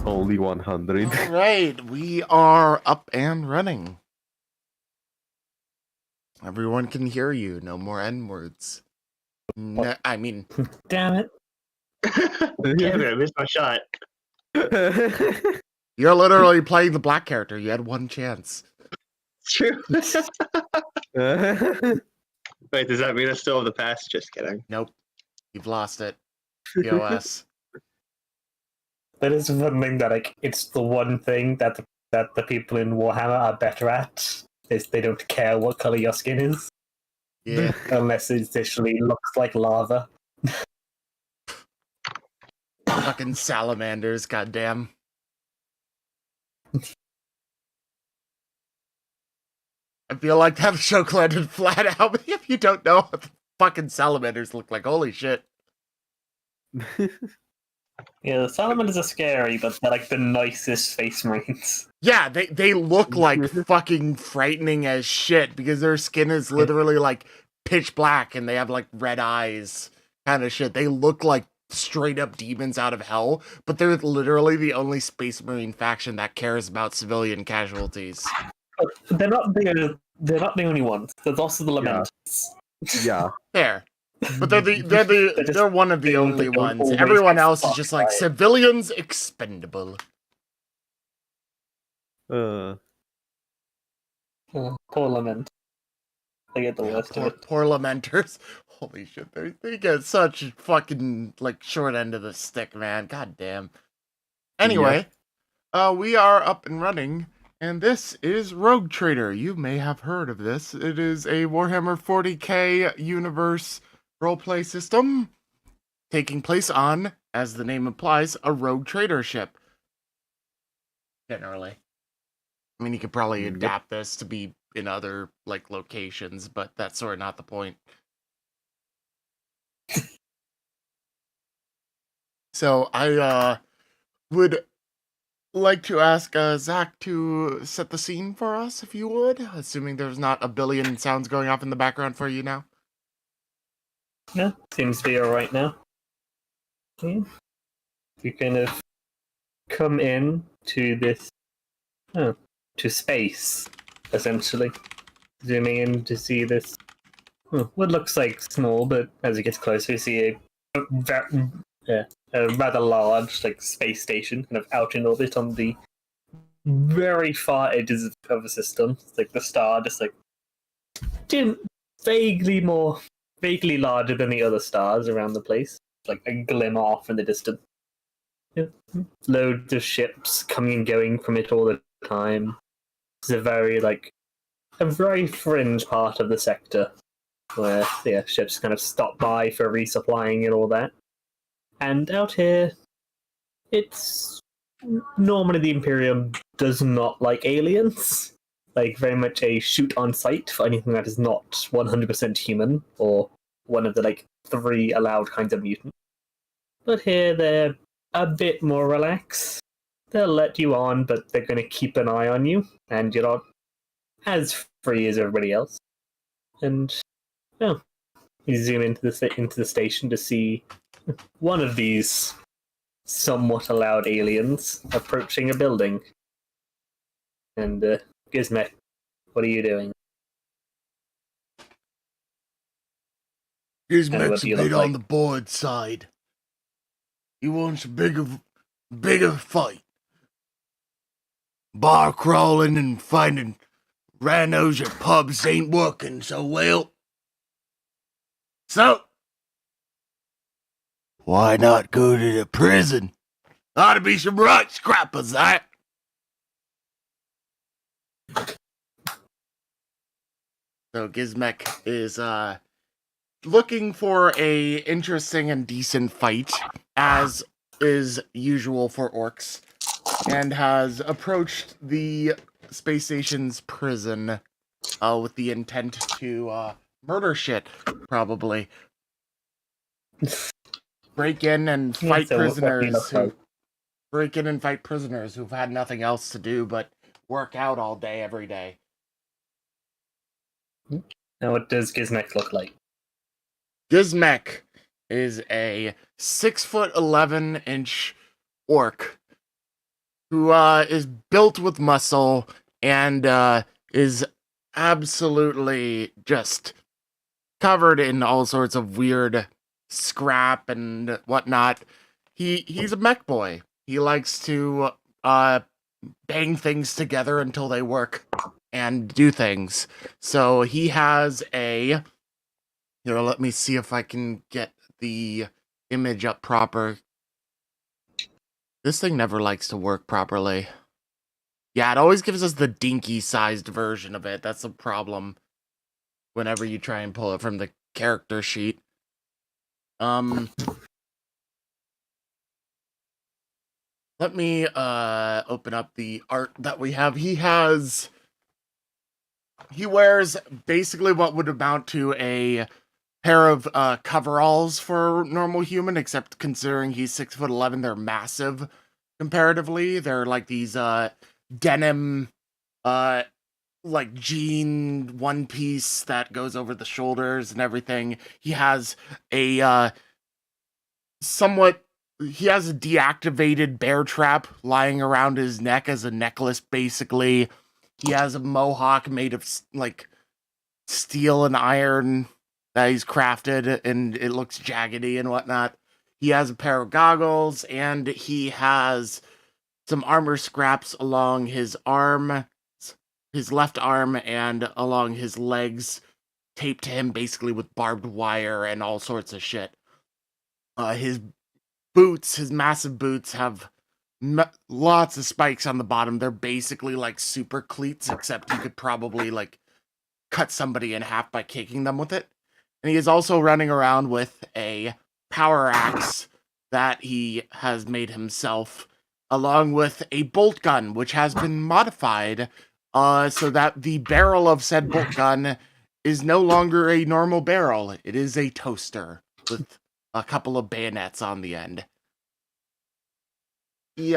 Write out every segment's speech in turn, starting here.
Only 100. All right, we are up and running. Everyone can hear you. No more N-words. No, I mean, Damn it. Damn it, I missed my shot. you're literally playing the black character. You had one chance. It's true. Wait, does that mean I still have the pass? Just kidding. Nope. You've lost it. POS. That is one thing that it's the one thing that the people in Warhammer are better at is they don't care what color your skin is. Yeah. Unless it literally looks like lava. Fucking salamanders, goddamn. I feel like that joke landed flat out if you don't know what the fucking salamanders look like. Holy shit. Yeah, the salamanders are scary, but they're like the nicest space marines. Yeah, they look like fucking frightening as shit because their skin is literally like pitch black and they have like red eyes kind of shit. They look like straight up demons out of hell, but they're literally the only space marine faction that cares about civilian casualties. They're not the only ones. There's also the Lamenters. Yeah. There. But they're one of the only ones. Everyone else is just like civilians expendable. Poor Lament. They get the worst of it. Poor lamenters. Holy shit, they get such fucking like short end of the stick, man. God damn. Anyway, we are up and running, and this is Rogue Trader. You may have heard of this. It is a Warhammer 40k universe roleplay system taking place on, as the name implies, a rogue trader ship. Generally. I mean, you could probably adapt this to be in other, like, locations, but that's sort of not the point. So, I, would like to ask, Zach to set the scene for us, if you would, assuming there's not a billion sounds going off in the background for you now. Yeah, seems to be alright now. Yeah. You kind of come in to this, to space, essentially. Zooming in to see this, what looks like small, but as it gets closer, you see a rather large, like, space station, kind of out in orbit on the very far edges of the system. It's like the star just like vaguely larger than the other stars around the place, like a glimmer off in the distance. Yeah. Loads of ships coming and going from it all the time. It's a very fringe part of the sector where ships kind of stop by for resupplying and all that. And out here, it's normally the Imperium does not like aliens. Like, very much a shoot on sight for anything that is not 100% human, or one of the, like, 3 allowed kinds of mutant. But here, they're a bit more relaxed. They'll let you on, but they're going to keep an eye on you, and you're not as free as everybody else. And, you zoom into the station to see one of these somewhat allowed aliens approaching a building. And, Gizmek, what are you doing? Gizmek's a bit on the board side. He wants a bigger fight. Bar crawling and finding randos at pubs ain't working so well. So, why not go to the prison? Ought to be some right scrappers, that. So Gizmek is looking for a interesting and decent fight, as is usual for orcs, and has approached the space station's prison with the intent to murder shit, probably. Break in and fight prisoners who've had nothing else to do but work out all day, every day. Now, what does Gizmek look like? Gizmek is a 6'11" orc who is built with muscle and is absolutely just covered in all sorts of weird scrap and whatnot. He's a mech boy. He likes to bang things together until they work and do things. So he has a here, let me see if I can get the image up proper. This thing never likes to work properly. Yeah, it always gives us the dinky-sized version of it. That's a problem whenever you try and pull it from the character sheet. Let me open up the art that we have. He wears basically what would amount to a pair of coveralls for a normal human, except considering he's 6'11", they're massive comparatively. They're like these denim like jean one piece that goes over the shoulders and everything. He has a he has a deactivated bear trap lying around his neck as a necklace, basically. He has a mohawk made of like steel and iron that he's crafted, and it looks jaggedy and whatnot. He has a pair of goggles, and he has some armor scraps along his arm, his left arm, and along his legs, taped to him basically with barbed wire and all sorts of shit. His boots, his massive boots, have lots of spikes on the bottom. They're basically like super cleats, except you could probably like cut somebody in half by kicking them with it. And he is also running around with a power axe that he has made himself, along with a bolt gun, which has been modified so that the barrel of said bolt gun is no longer a normal barrel. It is a toaster with a couple of bayonets on the end. He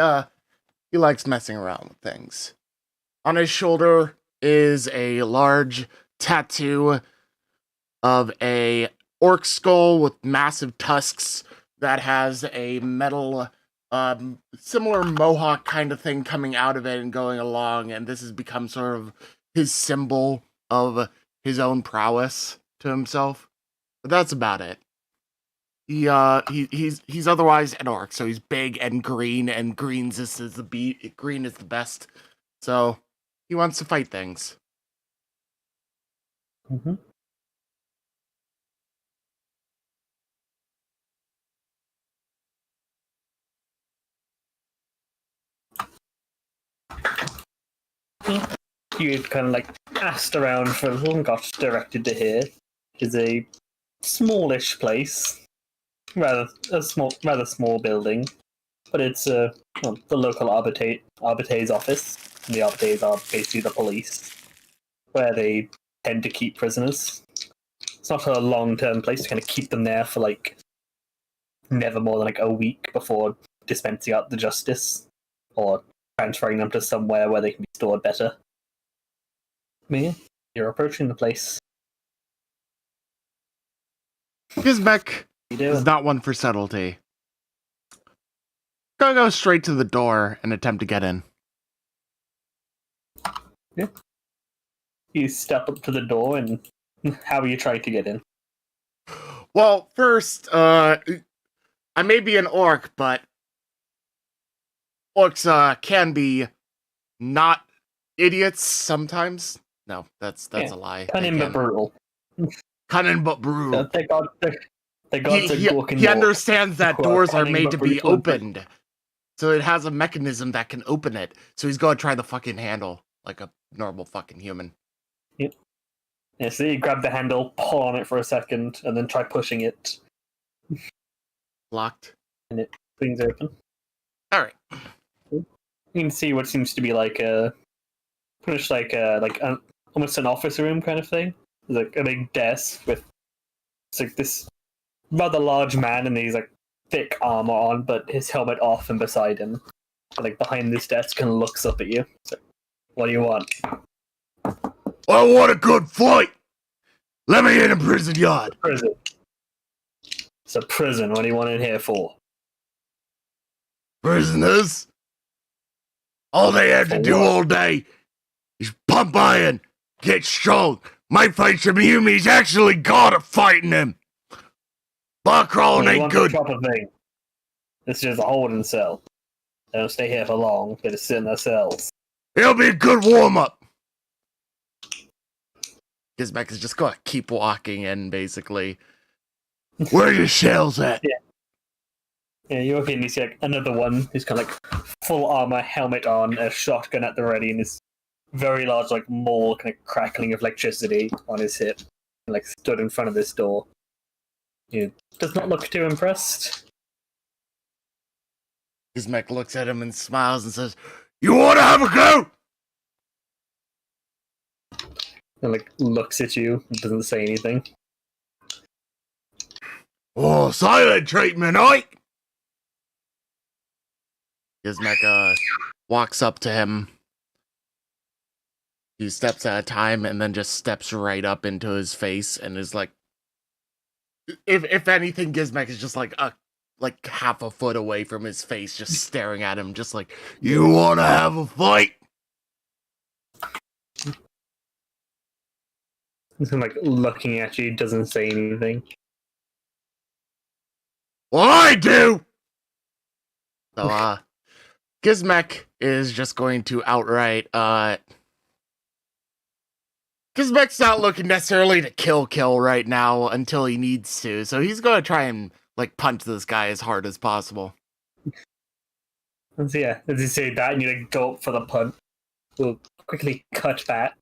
likes messing around with things. On his shoulder is a large tattoo of a orc skull with massive tusks that has a metal similar mohawk kind of thing coming out of it and going along, and this has become sort of his symbol of his own prowess to himself. But that's about it. He's otherwise an orc, so he's big and green green is the best. So he wants to fight things. Mm-hmm. You kind of like asked around for a little and got directed to here. Is a smallish place, rather small building, but it's the local Arbete's office. And the Arbetes are basically the police, where they tend to keep prisoners. It's not a long-term place to kind of keep them there for like never more than like a week before dispensing out the justice or transferring them to somewhere where they can be stored better. Me, you're approaching the place. His mech You is doing? not one for subtlety. Gonna go straight to the door and attempt to get in. Yeah. You step up to the door, and how are you trying to get in? Well, first, I may be an orc, but orcs can be not idiots sometimes. No, that's Yeah. a lie. Cunning but brutal. Cunning but brutal. They got He understands that doors are made to be opened. So it has a mechanism that can open it. So he's gonna try the fucking handle like a normal fucking human. Yep. Yeah, so you grab the handle, pull on it for a second, and then try pushing it. Locked. And it swings open. Alright. You can see what seems to be like pretty much like almost an office room kind of thing. There's like a big desk with it's like this rather large man, and he's like thick armor on, but his helmet off, and beside him, like behind this desk, and looks up at you. So, what do you want? I want a good fight! Let me in a prison yard! Prison. It's a prison. What do you want in here for? Prisoners? All they have to For do what? all day is pump iron, get strong. Might fight some humans actually got at fighting them. Bar crawling You ain't want the good. proper thing. It's just a holding cell. They don't stay here for long. They just sit in their cells. It'll be a good warm-up. Gizmek is just gonna keep walking in, basically. Where are your shells at? Yeah, you walk in, you see like another one who's kind of like full armor, helmet on, a shotgun at the ready, and this very large like maul kind of crackling of electricity on his hip, and, like stood in front of this door. He does not look too impressed. Gizmek looks at him and smiles and says, "You wanna have a go?" And like looks at you, and doesn't say anything. Oh, silent treatment, oi! Gizmek walks up to him. He steps at a time and then just steps right up into his face and is like, if anything, Gizmek is just like half a foot away from his face, just staring at him, just like, "You wanna have a fight?" And, like looking at you, doesn't say anything. Well, I do! So, Gizmek is just going to outright, Gizmek's not looking necessarily to kill right now until he needs to, so he's gonna try and, like, punch this guy as hard as possible. And so yeah, as you say that, and you like go up for the punch. We'll quickly cut that.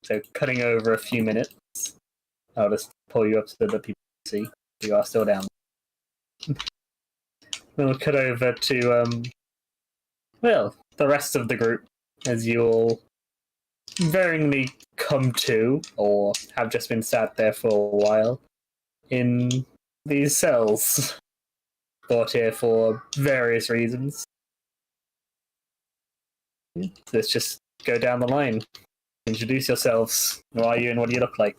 So cutting over a few minutes. I'll just pull you up so that people can see you are still down. Then we'll cut over to well, the rest of the group as you all varyingly come to, or have just been sat there for a while, in these cells. Brought here for various reasons. Let's just go down the line. Introduce yourselves. Who are you and what do you look like?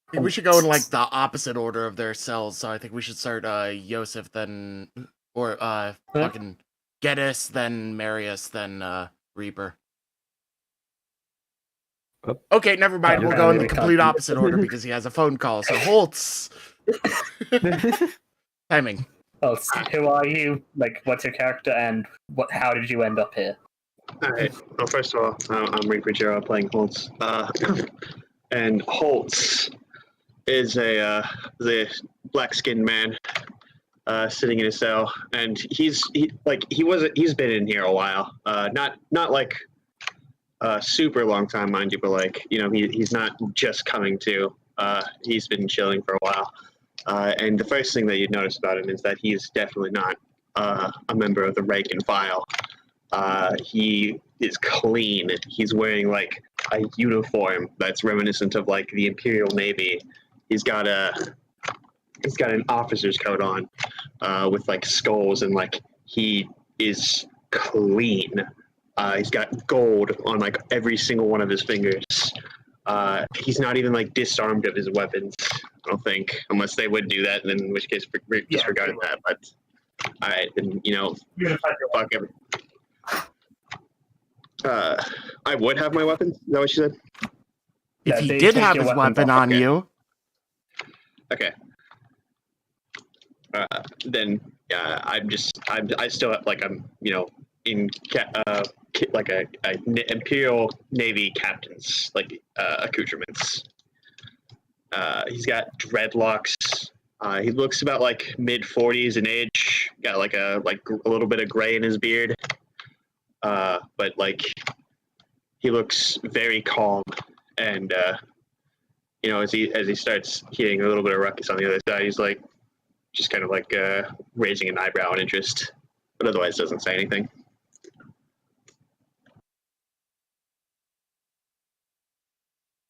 I think we should go in, like, the opposite order of their cells, so I think we should start, Yosef, then, or, fucking Geddes, then Marius, then, Reaper. Okay, never mind. Yeah, We'll go in we the can't complete do opposite order because he has a phone call. So Holtz, timing. Oh, who are you? Like, what's your character, and what? How did you end up here? Alright, well, first of all, I'm Reaper Jero playing Holtz. And Holtz is a black-skinned man sitting in a cell, and he's been in here a while. Not like a super long time, mind you, but like, you know, he's not just coming to. He's been chilling for a while. And the first thing that you'd notice about him is that he's definitely not a member of the rank and file. He is clean. He's wearing like a uniform that's reminiscent of like the Imperial Navy. He's got an officer's coat on with like skulls, and like he is clean. He's got gold on like every single one of his fingers. He's not even like disarmed of his weapons, I don't think, unless they would do that, and then in which case disregard that. But all right, then, you know, fuck everything. I would have my weapons. Is that what you said? If Yeah, he they did take have your his weapons weapon off. on Okay. you, Okay. Then I still have, like, I'm, you know, in like a Imperial Navy captain's like accoutrements. He's got dreadlocks. He looks about like mid-40s in age. Got like a little bit of gray in his beard. But like he looks very calm, and you know, as he starts hearing a little bit of ruckus on the other side, he's like just kind of like raising an eyebrow in interest, but otherwise doesn't say anything.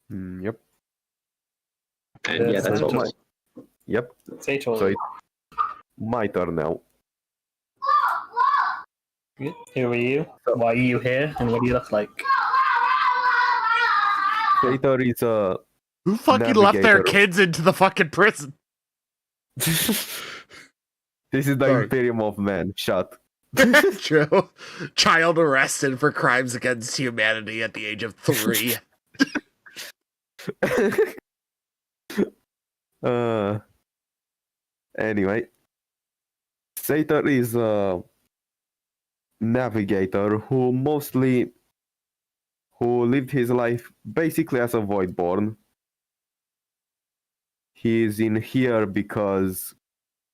Yep. And yeah, that's all. Yep. Say to So it's my turn now. Who are you? Why are you here? And what do you look like? Traitor is a. who fucking left their Navigator. kids into the fucking prison? This is the Sorry. Imperium of Man. Shut. True. Child arrested for crimes against humanity at the age of 3. Anyway, Sator is a navigator who lived his life basically as a voidborn. He is in here because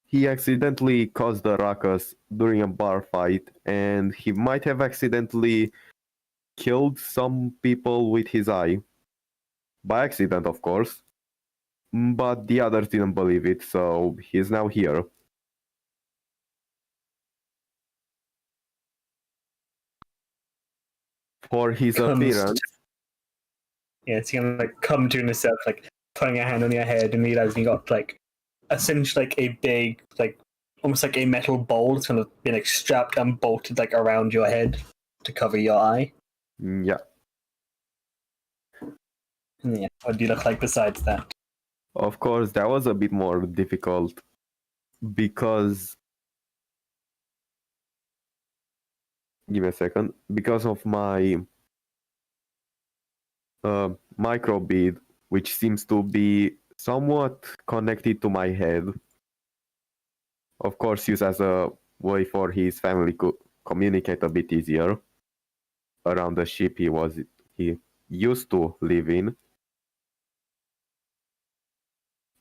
he accidentally caused a ruckus during a bar fight, and he might have accidentally killed some people with his eye. By accident, of course. But the others didn't believe it, so he's now here. For his appearance. Yeah, it's gonna like come to himself, like putting a hand on your head and realizing you got like essentially like a big, like almost like a metal bowl that's kind of been like strapped and bolted like around your head to cover your eye. Yeah. And yeah, what do you look like besides that? Of course, that was a bit more difficult because. Give me a second. Because of my micro bead, which seems to be somewhat connected to my head. Of course, used as a way for his family to communicate a bit easier around the ship he used to live in.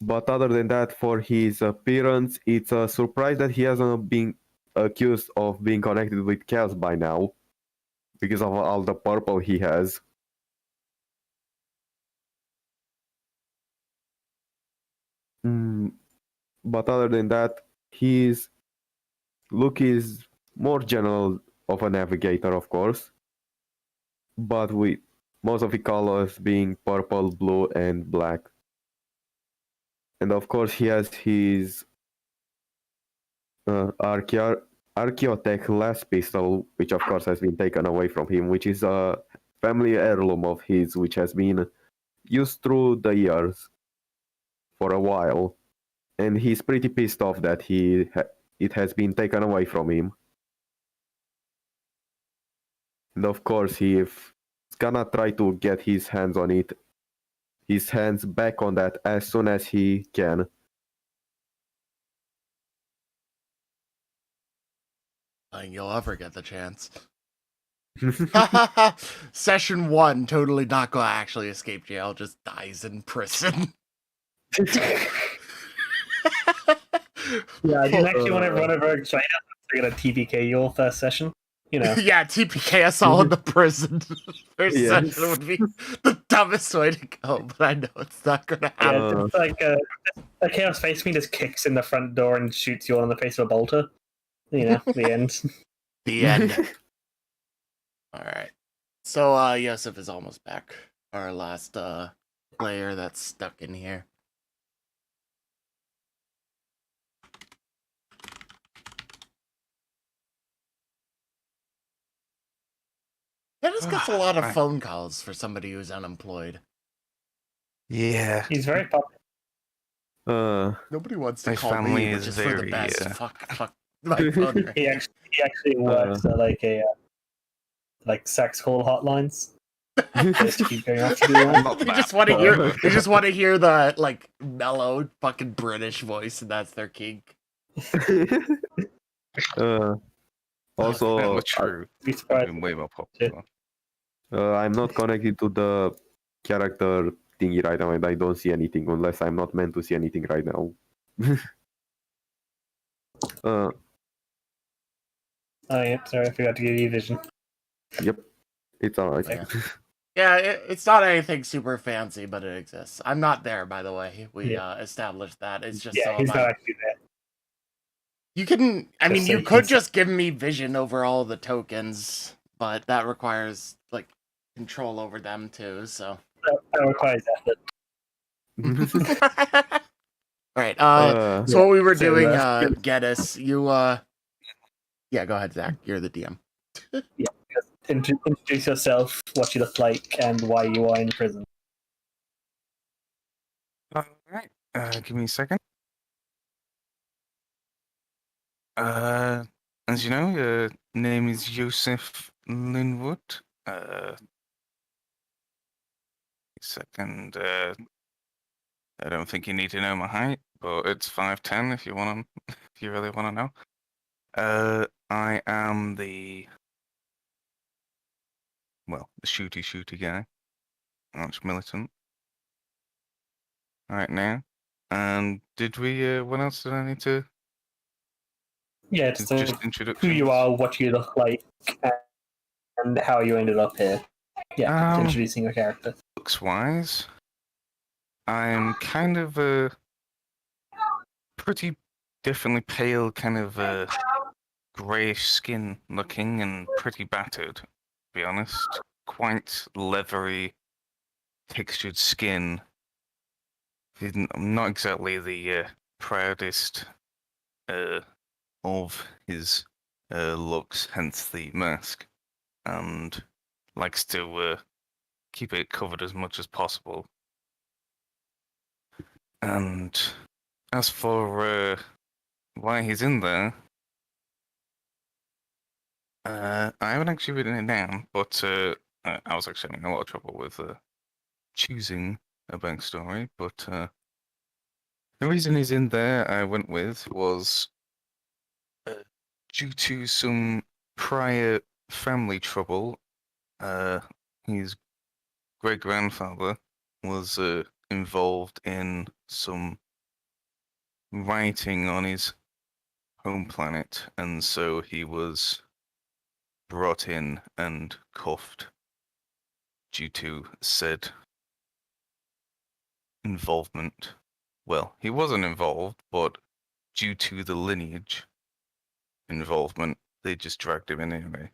But other than that, for his appearance, it's a surprise that he hasn't been accused of being connected with Chaos by now, because of all the purple he has. But other than that, his look is more general of a navigator, of course, but with most of the colors being purple, blue, and black. And of course, he has his Archaeotech last pistol, which of course has been taken away from him, which is a family heirloom of his, which has been used through the years for a while. And he's pretty pissed off that it has been taken away from him. And of course, he's gonna try to get his hands on it, his hands back on that as soon as he can. I think you'll ever get the chance. Session 1, totally not gonna actually escape jail, just dies in prison. Yeah, do you actually want to run over China to get a TPK your first session? You know. Yeah, TPK us all in the prison. First Yes. session would be the dumbest way to go, but I know it's not gonna Yeah, happen. it's like a Chaos Face Me just kicks in the front door and shoots you all in the face with a bolter. You know, the end. The end. Alright. So Yosef is almost back. Our last player that's stuck in here. Dennis gets a lot of phone calls for somebody who's unemployed. Yeah. He's very popular. Nobody wants to My call family me, which is is for the very, best. Fuck my phone rings. He actually works at like a like sex call hotlines. Just keep going after you. Not You that just want to hear. far. You just want to hear the like mellow fucking British voice, and that's their kink. Also, That was true. Be surprised. Been way more popular. I'm not connected to the character thingy right now, and I don't see anything unless I'm not meant to see anything right now. Oh yeah, sorry, I forgot to give you vision. Yep, it's alright. Yeah. Yeah, it's not anything super fancy, but it exists. I'm not there, by the way. We established that. It's just Yeah, so he's am I. not actually there. You can. I mean, Just so you you could can- just give me vision over all the tokens, but that requires like control over them too. So. That requires effort. All right. Uh, So what we were so, doing, Geddes, you. Yeah, go ahead, Zach. You're the DM. Introduce yourself, what you look like, and why you are in prison. Alright. Give me a second. as you know, your name is Joseph Linwood. Second, I don't think you need to know my height, but it's 5'10" if you want to, if you really want to know. I am the shooty guy. Arch militant. Right now. And did we? What else did I need to? Yeah, It's just just who introductions. you are, what you look like, and how you ended up here. Yeah, introducing your character. Looks wise, I'm kind of a pretty definitely pale, kind of greyish skin looking, and pretty battered. To be honest, quite leathery, textured skin. I'm not exactly the proudest of his looks, hence the mask, and likes to keep it covered as much as possible. And as for why he's in there, I haven't actually written it down, but I was actually having a lot of trouble with choosing a backstory. But the reason he's in there, I went with, was due to some prior family trouble. His great-grandfather was involved in some rioting on his home planet, and so he was brought in and cuffed due to said involvement. Well, he wasn't involved, but due to the lineage involvement, they just dragged him in anyway.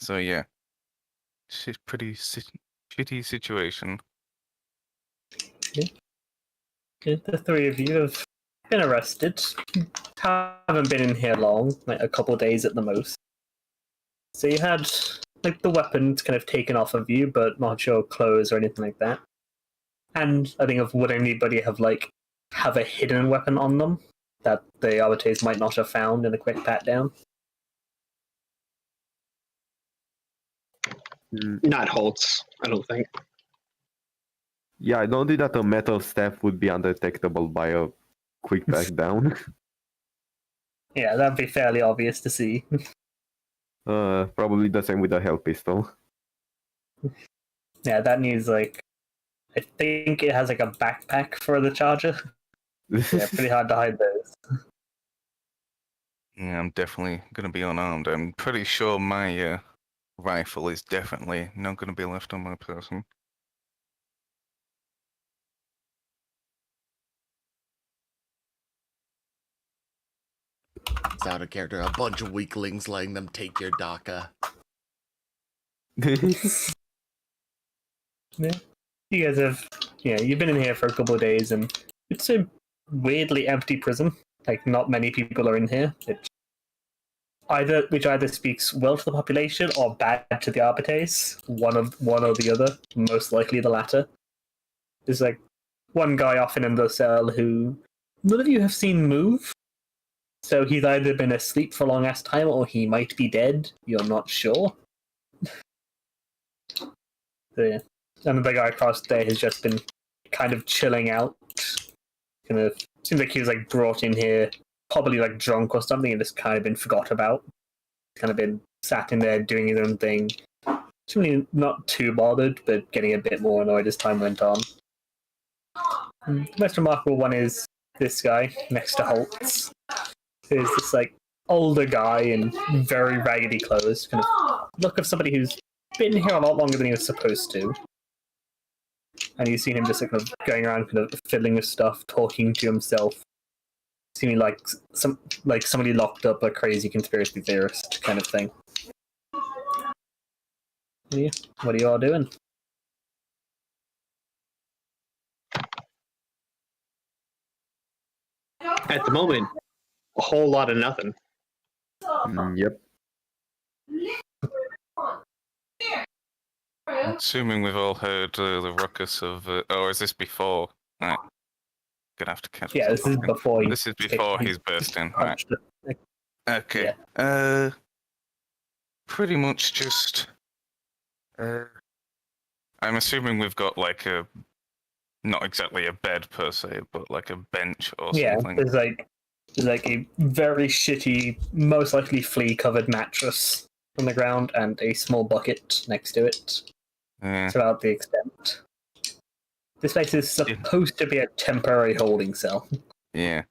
So yeah, pretty shitty situation. Okay, the three of you have been arrested. Haven't been in here long, like a couple days at the most. So you had like the weapons kind of taken off of you, but not your clothes or anything like that. And I think would anybody have a hidden weapon on them that the avatars might not have found in a quick pat down? Not Holtz, I don't think. Yeah, I don't think that a metal staff would be undetectable by a quick back down. Yeah, that'd be fairly obvious to see. Probably the same with a hell pistol. Yeah, that needs I think it has like a backpack for the charger. Yeah, pretty hard to hide those. Yeah, I'm definitely gonna be unarmed. I'm pretty sure my rifle is definitely not gonna be left on my person. It's out of character. A bunch of weaklings letting them take your DACA. Yeah. You guys have, you've been in here for a couple of days, and it's a weirdly empty prison. Like, not many people are in here. Which either speaks well to the population or bad to the Arbites. One or the other. Most likely the latter. There's like one guy often in the cell who none of you have seen move. So he's either been asleep for a long ass time or he might be dead. You're not sure. So yeah. And the guy across there has just been kind of chilling out. Kind of seems like he was like brought in here, probably like drunk or something, and just kind of been forgot about. Kind of been sat in there doing his own thing. Certainly not too bothered, but getting a bit more annoyed as time went on. The most remarkable one is this guy next to Holtz. Who's this like older guy in very raggedy clothes, kind of look of somebody who's been here a lot longer than he was supposed to. And you see him just kind of going around, kind of fiddling with stuff, talking to himself, seeming like somebody locked up a crazy conspiracy theorist kind of thing. Yeah. What are you all doing? At the moment, a whole lot of nothing. Yep. Assuming we've all heard the ruckus of, or is this before? Right. Gonna have to catch. Yeah, this is before This is before he's burst in. Right. Okay. Pretty much just. I'm assuming we've got like a, not exactly a bed per se, but like a bench or something. There's like a very shitty, most likely flea-covered mattress on the ground and a small bucket next to it. Yeah. That's about the extent. This place is supposed to be a temporary holding cell. Yeah.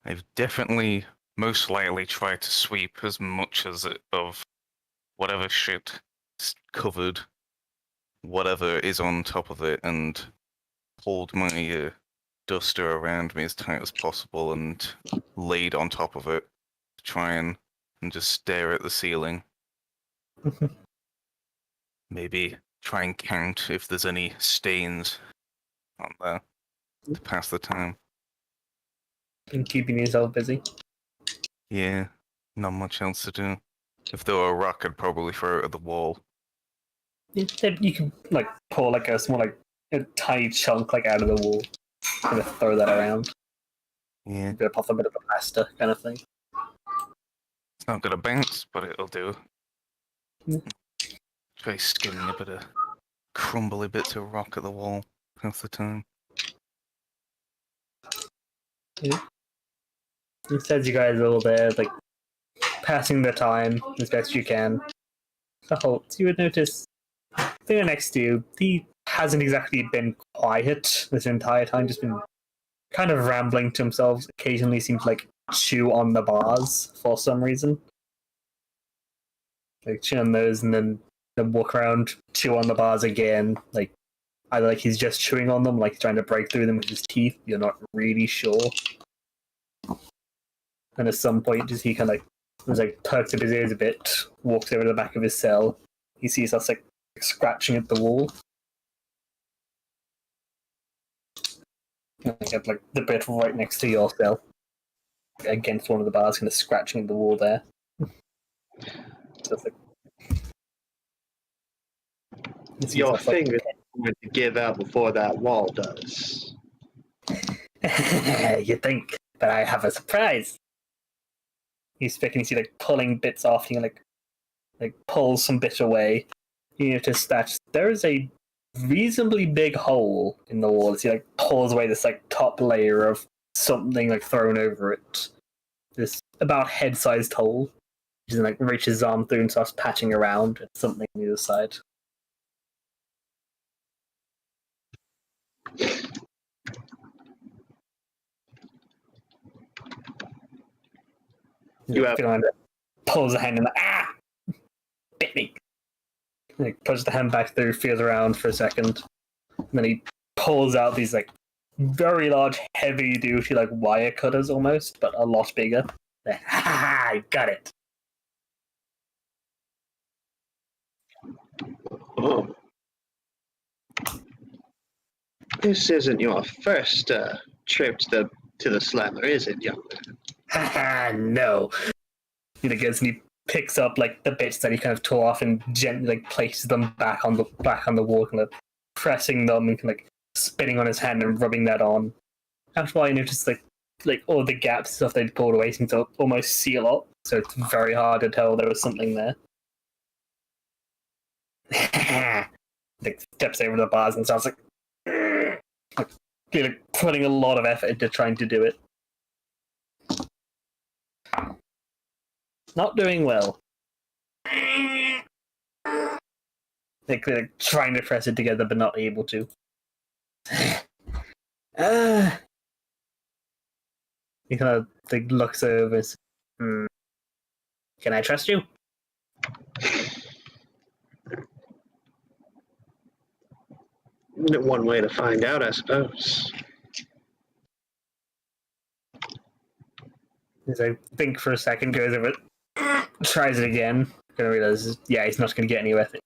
They've definitely most likely tried to sweep as much as it of whatever shit is covered, whatever is on top of it, and pulled my duster around me as tight as possible and laid on top of it to try and just stare at the ceiling. Maybe try and count if there's any stains on there to pass the time. And keeping yourself busy. Yeah, not much else to do. If there were a rock, I'd probably throw it at the wall. You can like pull like a small like a tiny chunk like out of the wall, kind of throw that around. Yeah, Rip off a bit of a plaster kind of thing. it's not gonna bounce, but it'll do. Yeah. Try skimming a bit of crumbly bits of rock at the wall half the time. Yeah. Instead, you guys are all there, like passing the time as best you can. The Holt, you would notice the thing next to you, he hasn't exactly been quiet this entire time, just been kind of rambling to himself. Occasionally seems to like chew on the bars for some reason. Like chew on those and then walk around, chew on the bars again. Like either like he's just chewing on them, like he's trying to break through them with his teeth. You're not really sure. And at some point, just he kind of like perks up his ears a bit, walks over to the back of his cell. He sees us like scratching at the wall. And I get like the bit right next to your cell, against one of the bars, kind of scratching at the wall there. So it's like, Your finger is going to give out before that wall does. you think, but I have a surprise. He's picking, you see like pulling bits off, he like pulls some bit away. You notice that there is a reasonably big hole in the wall as he like pulls away this like top layer of something like thrown over it. This about head-sized hole. He like reaches his arm through and starts patching around at something on the other side. You have Pulls a hand and bit me. He pushes the hand back through, feels around for a second, and then he pulls out these like very large, heavy-duty like wire cutters almost, but a lot bigger. I got it. Oh. This isn't your first trip to the slammer, is it, young man? No. He gets and he picks up like the bits that he kind of tore off and gently like places them back on the wall, kind of pressing them and kind of like spitting on his hand and rubbing that on. After a while, you notice like all the gaps and stuff they'd pulled away seem to almost seal up, so it's very hard to tell there was something there. Like steps over the bars and starts like putting a lot of effort into trying to do it. Not doing well. They're trying to press it together but not able to. He kind of like looks over. Can I trust you? One way to find out, I suppose. He's like, think for a second, goes over it, tries it again. Gonna realize, yeah, he's not gonna get anywhere with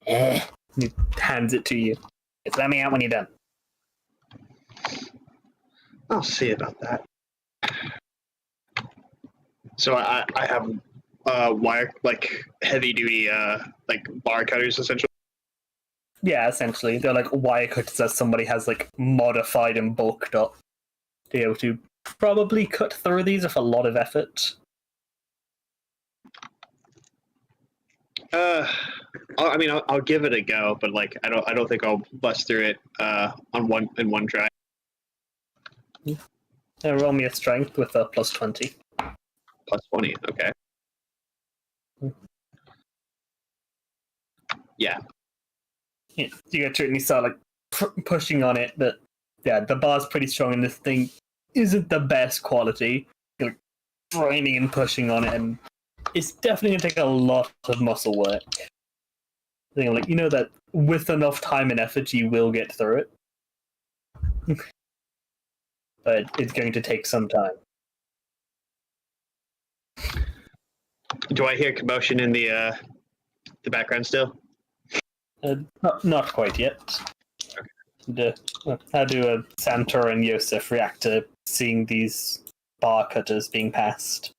it. He hands it to you. Just let me out when you're done. I'll see about that. So I have wire, like heavy duty like bar cutters essentially. Yeah, essentially. They're like wire cutters that somebody has like modified and bulked up to be able to probably cut through these with a lot of effort. I'll give it a go, but like I don't think I'll bust through it in one try. Roll me a strength with a plus 20. Plus 20. Okay. Yeah. Yeah, you get to it and you start like pushing on it, but yeah, the bar's pretty strong and this thing isn't the best quality. You're like grinding and pushing on it, and it's definitely gonna take a lot of muscle work. Like, you know that with enough time and effort you will get through it. But it's going to take some time. Do I hear commotion in the background still? Not quite yet. How do Santor and Yosef react to seeing these bar cutters being passed?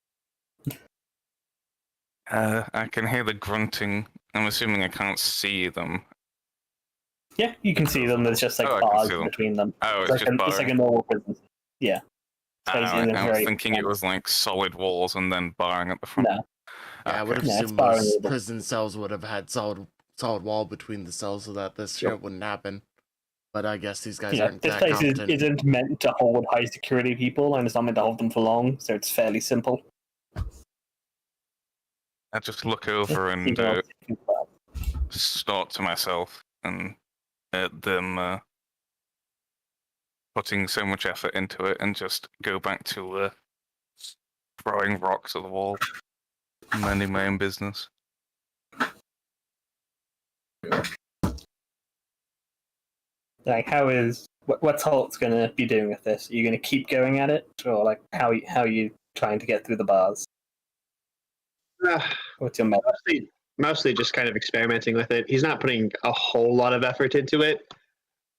I can hear the grunting. I'm assuming I can't see them. Yeah, you can see them. There's just like Oh, I can bars see them. between them. Oh, it's It's just like barring. a normal prison. Yeah. I Basically, was very thinking it was like solid walls and then barring at the front. No. Yeah, I would Okay. Yeah, it's assume barring most label. prison cells would have had solid wall between the cells so that this shit wouldn't happen. But I guess these guys Yeah, aren't this that place competent. isn't meant to hold high security people, and it's not meant to hold them for long, so it's fairly simple. I just look over and snort to myself and at them putting so much effort into it, and just go back to throwing rocks at the wall, minding my own business. Like, what's Holt's gonna be doing with this? Are you gonna keep going at it, or like how are you trying to get through the bars? Uh, What's your method? mostly just kind of experimenting with it. He's not putting a whole lot of effort into it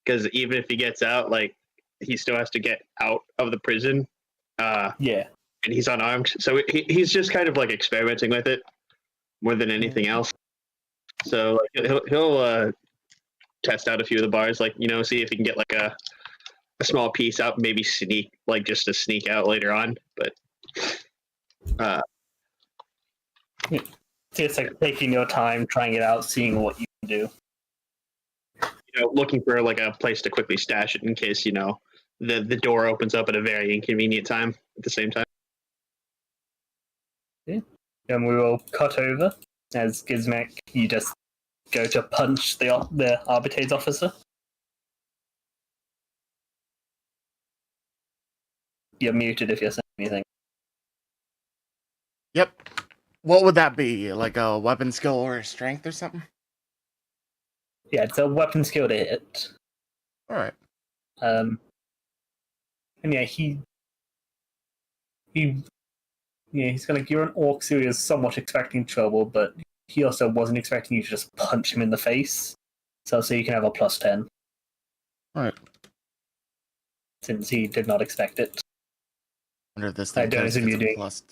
because even if he gets out, like he still has to get out of the prison. Yeah. And he's unarmed, so he's just kind of like experimenting with it more than anything else. So like, he'll test out a few of the bars, like see if he can get like a small piece out, maybe sneak just to sneak out later on. But So it's like taking your time, trying it out, seeing what you can do. looking for like a place to quickly stash it in case the door opens up at a very inconvenient time at the same time. And we will cut over as Gizmek. You just go to punch the Arbitrage officer. You're muted if you're saying anything. Yep. What would that be? Like a weapon skill or a strength or something? Yeah, it's a weapon skill to hit. Alright. And yeah, he's you're an orc, so he was somewhat expecting trouble, but he also wasn't expecting you to just punch him in the face. So you can have a plus 10. Alright. Since he did not expect it. Wonder if this I thing don't gets assume a you're doing- plus.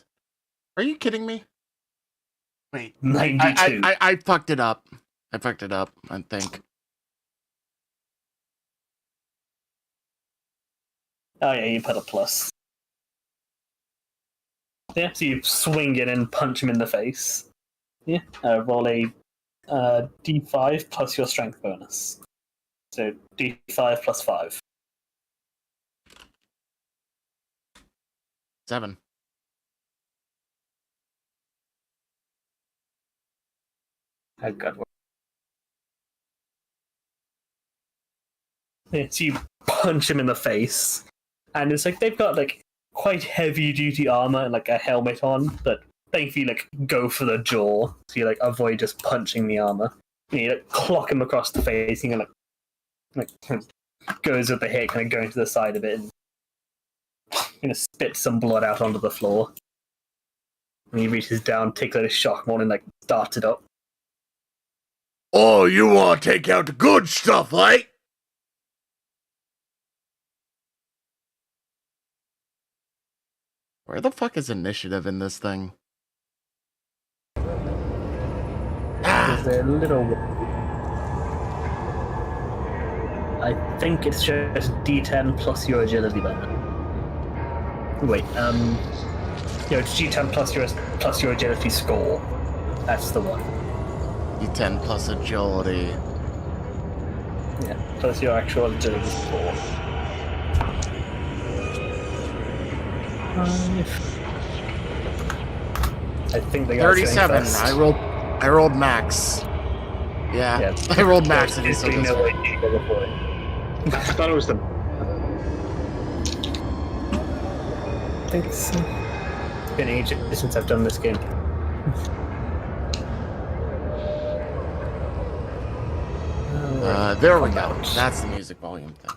Are you kidding me? Wait. 92. I fucked it up. I think. Oh yeah, you put a plus. Yeah, so you swing it and punch him in the face. Yeah, roll a d5 plus your strength bonus. So d5 plus 5. 7. Oh god. Yeah, so you punch him in the face, and it's like they've got like quite heavy duty armor and like a helmet on, but thankfully go for the jaw, so you avoid just punching the armor. And you clock him across the face, and like goes with the hit, kind of going to the side of it, and spits some blood out onto the floor. And he reaches down, takes out his shockmon, and starts it up. Oh, you want to take out the good stuff, like? Where the fuck is initiative in this thing? There's a little. I think it's just D10 plus your agility bonus. Wait, it's G10 plus your agility score. That's the one. D10 plus agility. Yeah, plus your actual agility is 4. 5. I think the guy's going 37. first. I rolled max. Yeah, I rolled max and he still There's goes no way first. you go before it. I thought it was the. I think it's been ages since I've done this game. There we go. That's the music volume thing.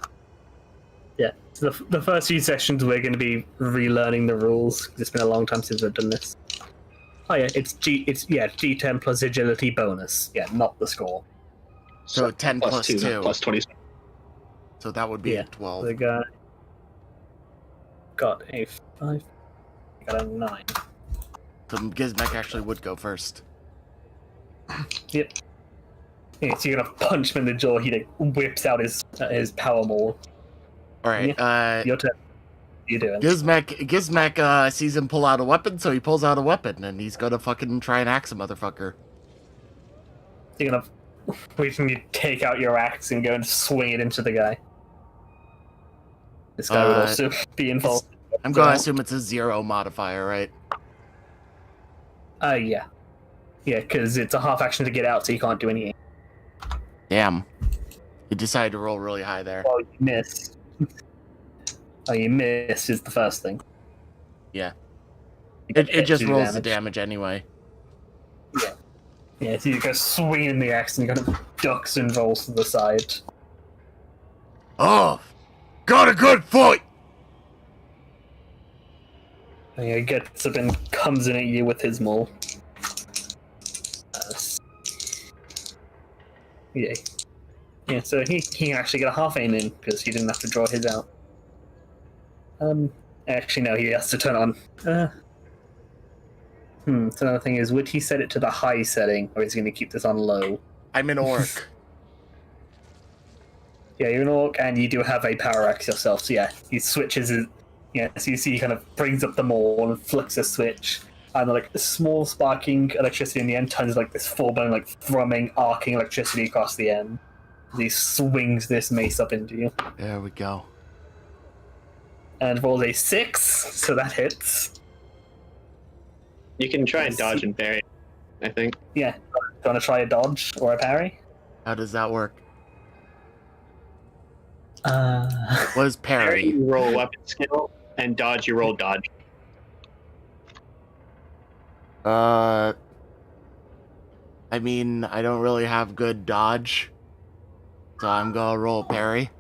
Yeah, so the first few sessions we're going to be relearning the rules. It's been a long time since I've done this. Oh yeah, it's G10 plus agility bonus. Yeah, not the score. So 10 plus 2. Plus 20. So that would be Yeah, 12. the guy got a 5. Got a 9. So Gizmek actually would go first. Yep. Yeah, so you're gonna punch him in the jaw. He like, whips out his power maul. Alright, Your turn. You doing? Gizmek sees him pull out a weapon, so he pulls out a weapon, and he's gonna fucking try and axe a motherfucker. You're gonna wait for me to take out your axe and go and swing it into the guy. This guy would also be involved. I'm gonna assume it's a 0 modifier, right? Yeah. Yeah, because it's a half action to get out, so you can't do anything. Damn. You decided to roll really high there. Oh, you missed. Oh, you missed is the first thing. Yeah. You It get just 2 rolls the damage anyway. Yeah, so you go swinging the axe and kind of ducks and rolls to the side. Oh! Got a good fight! And he gets up and comes in at you with his maul. Yeah. Yeah, so he can actually get a half aim in because he didn't have to draw his out. Actually, no, he has to turn on. So another thing is, would he set it to the high setting, or is he going to keep this on low? I'm an orc. Yeah, you're an orc, and you do have a power axe yourself, so yeah, he switches it. Yeah, so you see he kind of brings up the maul and flicks a switch, and like a small sparking electricity in the end turns like this full-blown, like thrumming, arcing electricity across the end. He swings this mace up into you. There we go. And rolls a 6, so that hits. You can try and dodge and parry, I think. Yeah, do you want to try a dodge or a parry? How does that work? What What is Parry, parry? you roll weapon skill, and dodge, you roll dodge. I mean, I don't really have good dodge. So I'm gonna roll parry.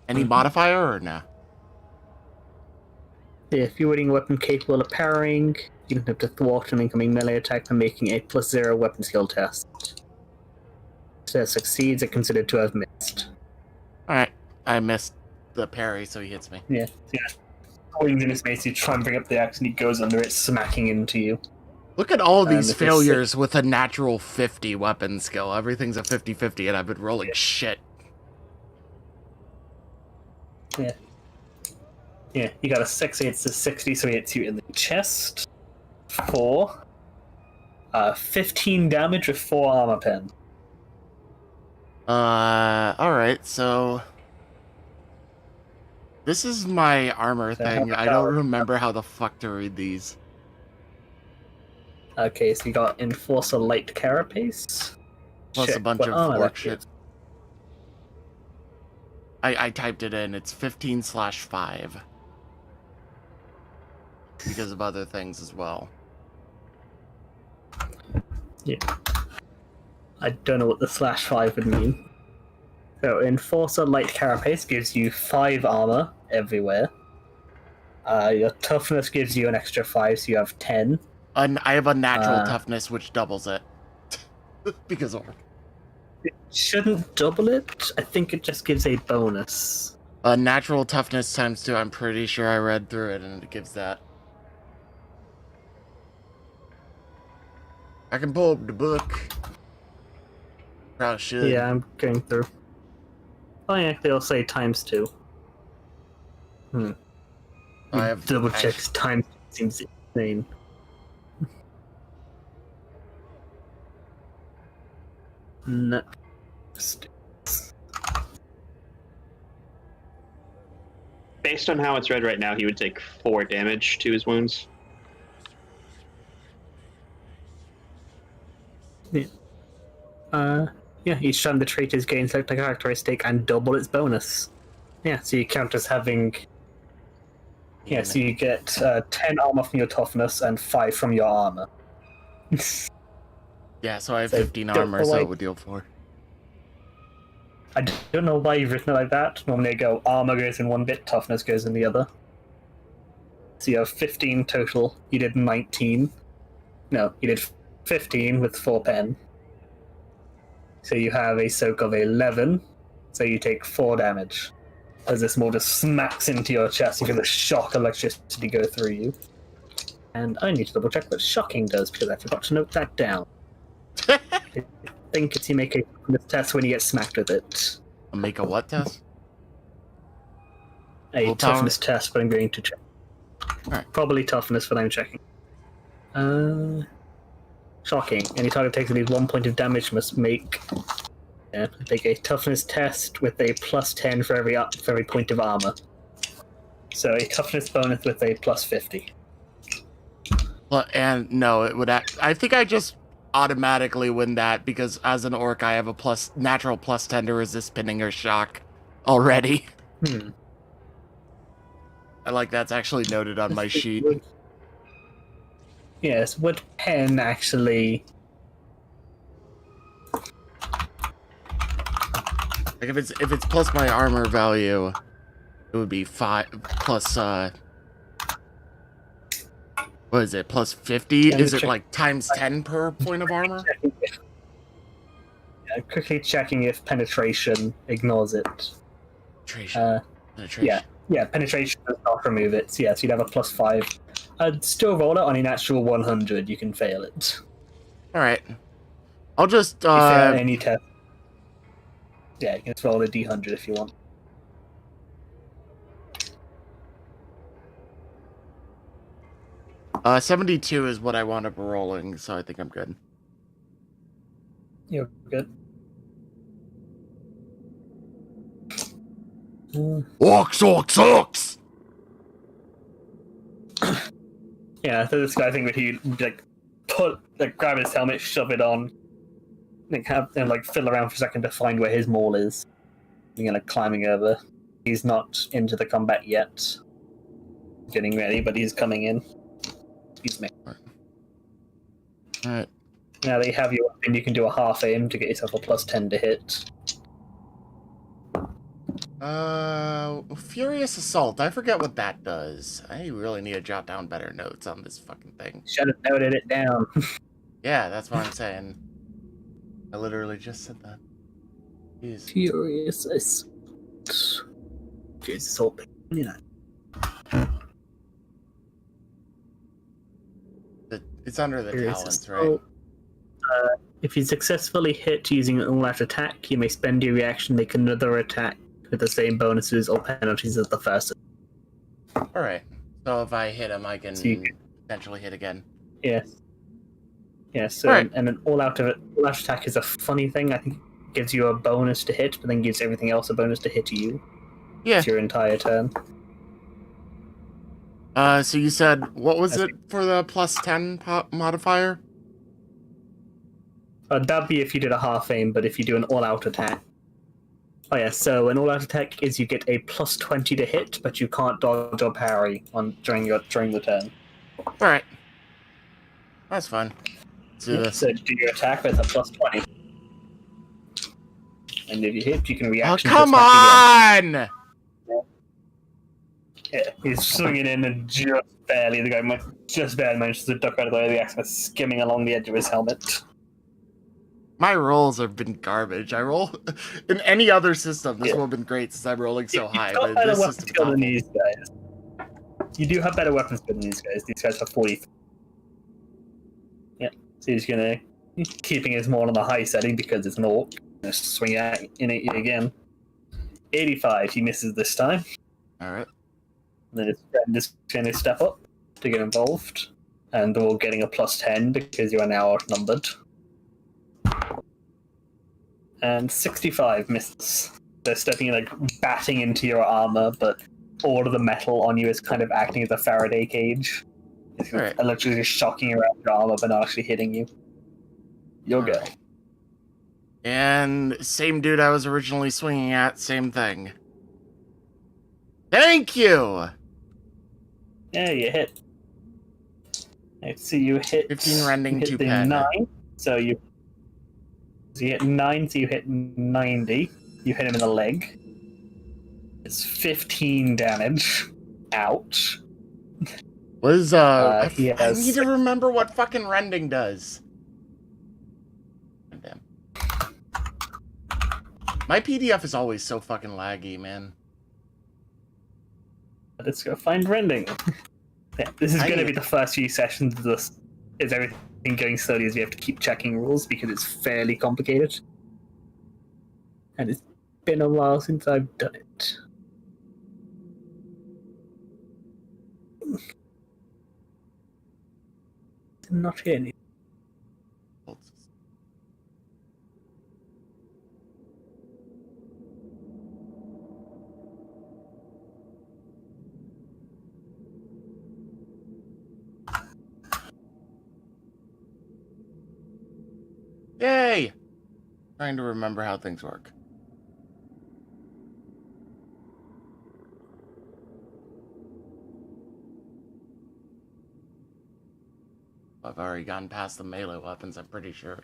Any modifier or no? Yeah, if you're wielding a weapon capable of parrying, you don't have to thwart an incoming melee attack by making a +0 weapon skill test. If it succeeds, it's considered to have missed. Alright, I missed the parry, so he hits me. Yeah. Swings in his mace, you try and bring up the axe, and he goes under it, smacking into you. Look at all And these if it's failures with a natural 50 weapon skill. Everything's a 50-50, and I've been rolling shit. Yeah, you got a 6, it's a 60, so he hits you in the chest for 15 damage with 4 armor pen. Alright, so... This is my armor thing. I don't remember how the fuck to read these. Okay, so you got Enforcer Light Carapace. Plus Check a bunch what of armor orc that shit. is. I typed it in. It's 15/5. Because of other things as well. Yeah. I don't know what the /5 would mean. So, Enforcer Light Carapace gives you 5 armor everywhere. Your toughness gives you an extra 5, so you have 10. I have a natural toughness, which doubles it. Because orc. It shouldn't double it. I think it just gives a bonus. Natural toughness times 2. I'm pretty sure I read through it, and it gives that. I can pull up the book. Probably should. Yeah, I'm going through. Oh yeah, they'll say ×2. I have Double checks times seems insane. Next. Based on how it's read right now, he would take 4 damage to his wounds. Yeah, each time the trait is gained select a characteristic and double its bonus. Yeah, so you count as having. Yeah, so you get 10 armor from your toughness and 5 from your armor. Yeah, so I have So 15 don't armor, so like- it would deal 4. I don't know why you've written it like that. Normally I go armor goes in one bit, toughness goes in the other. So you have 15 total. You did 19. No, you did 15 with 4 pen. So you have a soak of 11. So you take 4 damage. As this more just smacks into your chest, you feel the shock electricity go through you. And I need to double check what shocking does because I forgot to note that down. I think it's you make a toughness test when you get smacked with it. Make a what test? A Willpower? toughness test, but I'm going to check. Alright. Probably toughness, but I'm checking. Shocking. Any target takes at least 1 point of damage must make. Yeah, take a toughness test with a plus 10 for every point of armor. So a toughness bonus with a plus 50. Well, and no, it would. I think I just automatically win that because as an orc, I have a natural plus 10 to resist pinning or shock already. I like that's actually noted on my sheet. Yes, would pen actually? Like if it's plus my armor value, it would be 5 plus what is it? Plus 50? Yeah, Is it check- like times 10 per point of armor? Quickly checking if penetration ignores it. Penetration. Penetration. Yeah, penetration does not remove it. So yes, you'd have a plus 5. I'd still roll it on a natural 100. You can fail it. All right. I'll just You fail any test. Yeah, you can just roll a d100 if you want. uh 72 is what I wound up rolling, so I think I'm good. You're good. Orcs! Yeah, so this guy thing would he grab his helmet, shove it on, and fiddle around for a second to find where his maul is. And climbing over. He's not into the combat yet. Getting ready, but he's coming in. He's making. Alright. Now that you have your weapon, you can do a half aim to get yourself a plus 10 to hit. Furious Assault. I forget what that does. I really need to jot down better notes on this fucking thing. Should have noted it down. Yeah, that's what I'm saying. I literally just said that. Jeez. Furious Assault. Furious Assault. It's under the Furious talents, right? Assault. If you successfully hit using an all-out attack, you may spend your reaction to make another attack with the same bonuses or penalties as the first. Alright. So if I hit him, I can So you can- potentially hit again. Yes. Yeah, so Alright. and an all-out attack is a funny thing. I think it gives you a bonus to hit, but then gives everything else a bonus to hit you. Yeah. It's your entire turn. So you said, what was it for the plus 10 modifier? That'd be if you did a half aim, but if you do an all-out attack. Oh yeah, so an all-out attack is you get a plus 20 to hit, but you can't dodge or parry during the turn. Alright. That's fine. Let's do this. So do your attack with a plus 20. And if you hit, you can Oh, react. come on! Yeah, he's swinging in and the guy just barely manages to duck out of the way of the axe, skimming along the edge of his helmet. My rolls have been garbage. I roll in any other system. This Yeah. would have been great since I'm rolling so high, You've got but better this weapon system's skill than awful. these guys. You do have better weapon skill than these guys. These guys have 40. Yeah, so he's keeping his maul on the high setting because it's an orc. Just swing at you again. 85. He misses this time. All right. And then his friend is going to step up to get involved, and they're all getting a plus 10 because you are now outnumbered. And 65 misses. They're stepping, like, batting into your armor, but all of the metal on you is kind of acting as a Faraday cage. It's Alright. literally just shocking around your armor, but not actually hitting you. You'll go. Alright. And same dude I was originally swinging at, same thing. Thank you! Yeah, you hit. Let's see, you hit 15 rending, you hit 2 the pen. 9. So you hit 9, so you hit 90. You hit him in the leg. It's 15 damage. Ouch. Was he I has need to remember what fucking rending does. Damn. My PDF is always so fucking laggy, man. Let's go find rending. Yeah, this is going to be the first few sessions of this. Is everything going slowly as we have to keep checking rules because it's fairly complicated. And it's been a while since I've done it. Not here anymore. Yay! Trying to remember how things work. I've already gotten past the melee weapons, I'm pretty sure.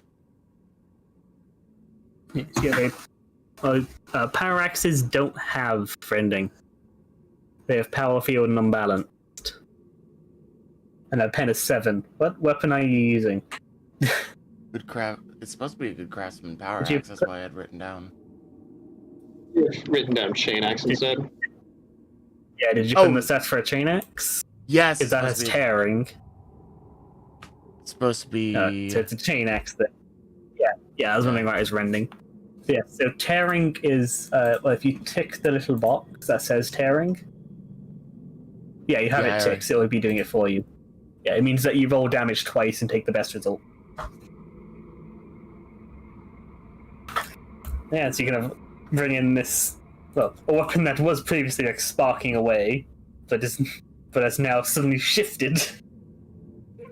Yeah, power axes don't have friending. They have power field and unbalanced. And a pen is 7. What weapon are you using? Good craft. It's supposed to be a good craftsman power Did you axe, that's why I had written down. Written down chain axe instead. Yeah, did you put in the sets for a chain axe? Yes, Because that has tearing. It's supposed to be. So it's a chain axe that. Yeah, I was wondering why it's rending. So yeah, so tearing is well, if you tick the little box that says tearing. Yeah, you have it ticked, so it would be doing it for you. Yeah, it means that you roll damage twice and take the best result. Yeah, so you can bring in this, well, a weapon that was previously like sparking away, but has now suddenly shifted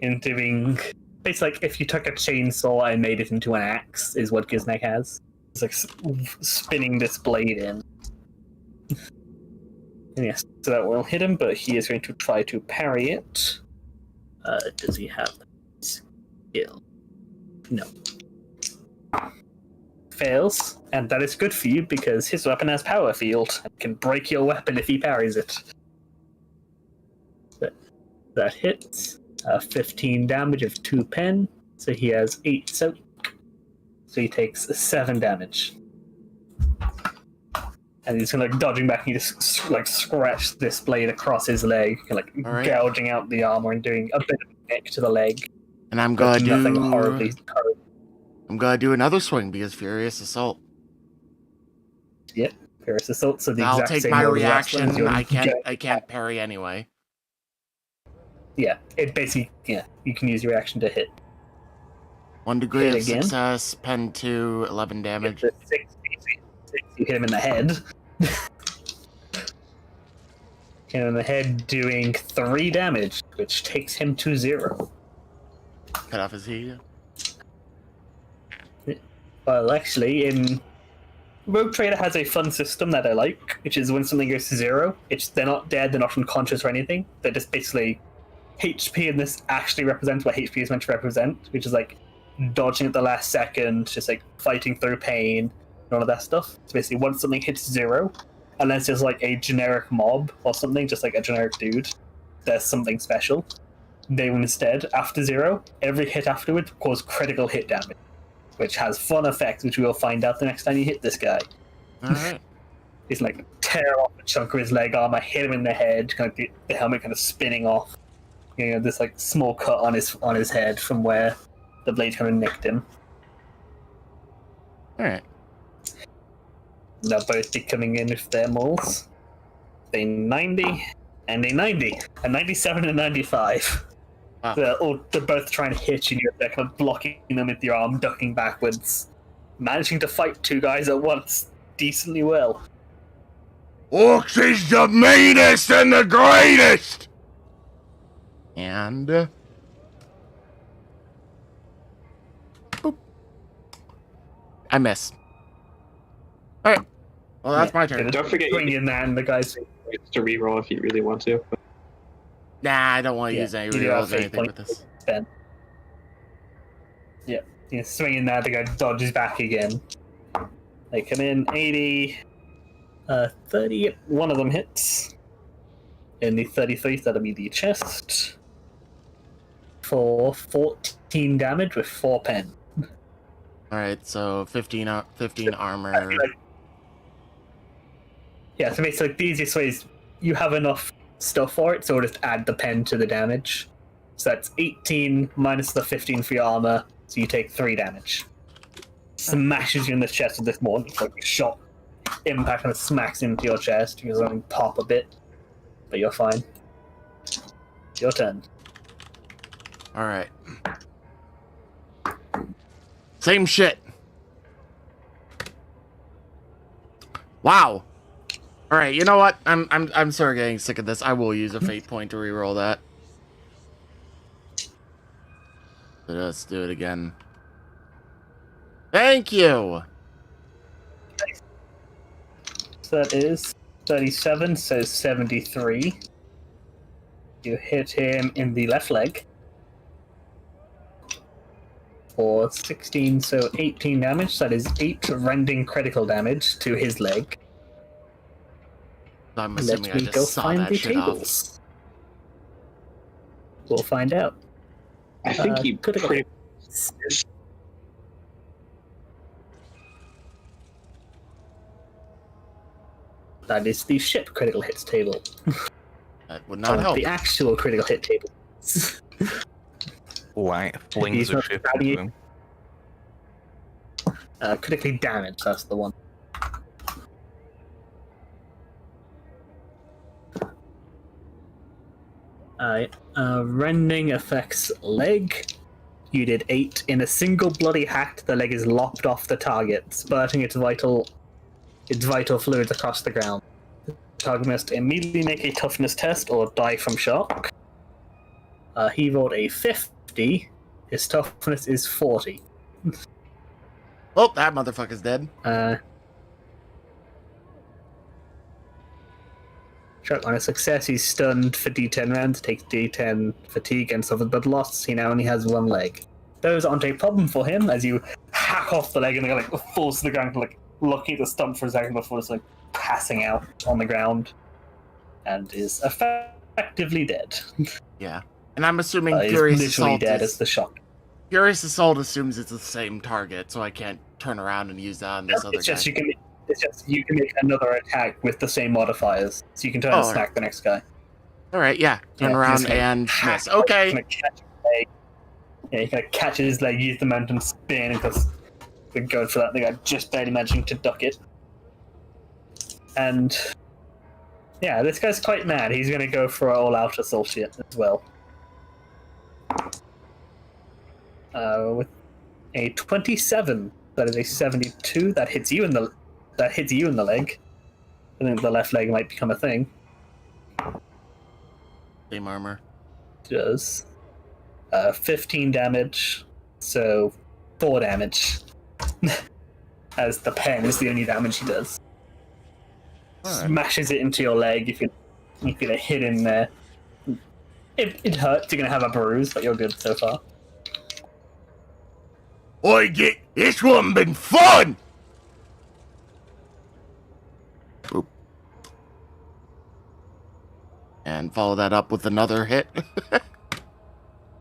into being. It's like if you took a chainsaw and made it into an axe, is what Giznek has. It's like spinning this blade in. And yes, so that will hit him, but he is going to try to parry it. Does he have skill? No. Fails, and that is good for you because his weapon has power field and can break your weapon if he parries it. That hits. 15 damage of 2 pen, so he has 8 soak. So he takes 7 damage. And he's kind of like dodging back, and you just like scratch this blade across his leg, like gouging out the armor and doing a bit of nick to the leg. And I'm gonna do nothing horribly. I'm gonna do another swing because Furious Assault. Yep, Furious Assault. So the I'll exact take same my mode as last one, reaction. I can't parry anyway. Yeah, it basically you can use your reaction to hit. 1 degree Hit of again. success, pen 2, 11 damage. You hit him in the head. Hit him in the head, doing 3 damage, which takes him to 0. Cut off his heat. Well, actually, in Rogue Trader has a fun system that I like, which is when something goes to 0, they're not dead, they're not unconscious or anything. They're just basically HP, and this actually represents what HP is meant to represent, which is like dodging at the last second, just like fighting through pain, and all of that stuff. So basically, once something hits 0, unless there's like a generic mob or something, just like a generic dude, there's something special. They will instead, after 0, every hit afterwards cause critical hit damage, which has fun effects, which we will find out the next time you hit this guy. Alright. He's like tear off a chunk of his leg armor, hit him in the head, kind of the helmet kind of spinning off. You know, this like small cut on his head from where the blade kind of nicked him. Alright. They'll both be coming in with their mauls. A 90 and a 90. A 97 and a 95. Wow. They're both trying to hit you, and they're kind of blocking them with your arm, ducking backwards. managing to fight two guys at once decently well. Orcs is the meanest and the greatest! And... boop. I miss. Alright. Well, that's my turn. Don't forget you Bring in that and the guys. get to reroll if you really want to. Nah, I don't want to use any you do rerolls have or fate anything with points this. spent. Yeah, you swing in there, the guy dodges back again. They come in 80, 30. One of them hits. In the 33, that'll be the chest. For 14 damage with 4 pen. Alright, so 15 armor. Yeah, so basically the easiest way is you have enough stuff for it, so we'll just add the pen to the damage. So that's 18 minus the 15 for your armor, so you take 3 damage. Smashes you in the chest with this mortar. It's like a shot. Impact and it smacks into your chest. You can pop a bit, but you're fine. Your turn. Alright. Same shit. Wow. Alright, you know what? I'm sort of getting sick of this. I will use a fate point to reroll that. So let's do it again. Thank you! So that is 37, so 73. You hit him in the left leg. For 16, so 18 damage. So that is 8 rending critical damage to his leg. I'm Let assuming I me go just saw find that the shit off. tables. We'll find out. I think you critical. pretty That is the ship critical hits table. That would not help. The actual critical hit table. Why flings He's a not ship stabbing into you. him? Critically damaged, that's the one. Alright. Rending affects leg. You did 8. In a single bloody hack, the leg is lopped off the target, spurting its vital fluids across the ground. The target must immediately make a toughness test or die from shock. He rolled a 50. His toughness is 40. Oh, that motherfucker's dead. Sure, on a success, he's stunned for D10 rounds, takes D10 fatigue and suffers blood loss. He now only has 1 leg. Those aren't a problem for him, as you hack off the leg and the guy falls to the ground, looking at the stump for a second before it's passing out on the ground, and is effectively dead. Yeah. And I'm assuming He's Furious literally Assault dead is... as the shock. Furious Assault assumes it's the same target, so I can't turn around and use that on this other It's guy. just you can make another attack with the same modifiers, so you can turn and Oh, smack the next guy. Alright, yeah. Turn Yeah, around just gonna and hack, miss. Okay. gonna catch his leg. Yeah, he's gonna catch his leg, use the momentum spin, because we're going for that. The guy just barely managing to duck it. And yeah, this guy's quite mad. He's gonna go for an all-out assault here as well. With a 27, that is a 72. That hits you in the leg. I think the left leg might become a thing. Same armor. Does 15 damage, so 4 damage. As the pen is the only damage he does. Alright. Smashes it into your leg if you get a hit in there. It hurts. You're gonna have a bruise, but you're good so far. Oi, this one been fun! Oop. And follow that up with another hit.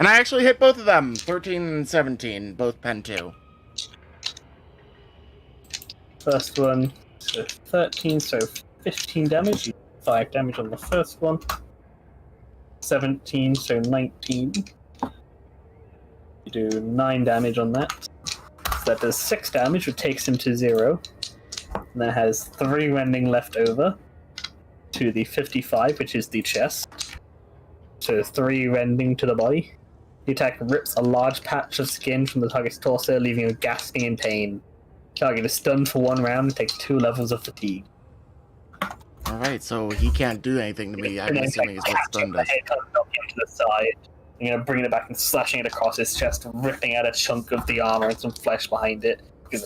And I actually hit both of them. 13 and 17, both pen 2. First one, so 13, so 15 damage. 5 damage on the first one. 17, so 19. You do 9 damage on that. So that does 6 damage, which takes him to 0. And that has 3 rending left over to the 55, which is the chest. So 3 rending to the body. The attack rips a large patch of skin from the target's torso, leaving him gasping in pain. Target is stunned for 1 round and takes 2 levels of fatigue. Alright, so he can't do anything to me. I'm And then assuming is what stun the does. head, kind of knocking him to the side. You know, bringing it back and slashing it across his chest, ripping out a chunk of the armor and some flesh behind it. Kind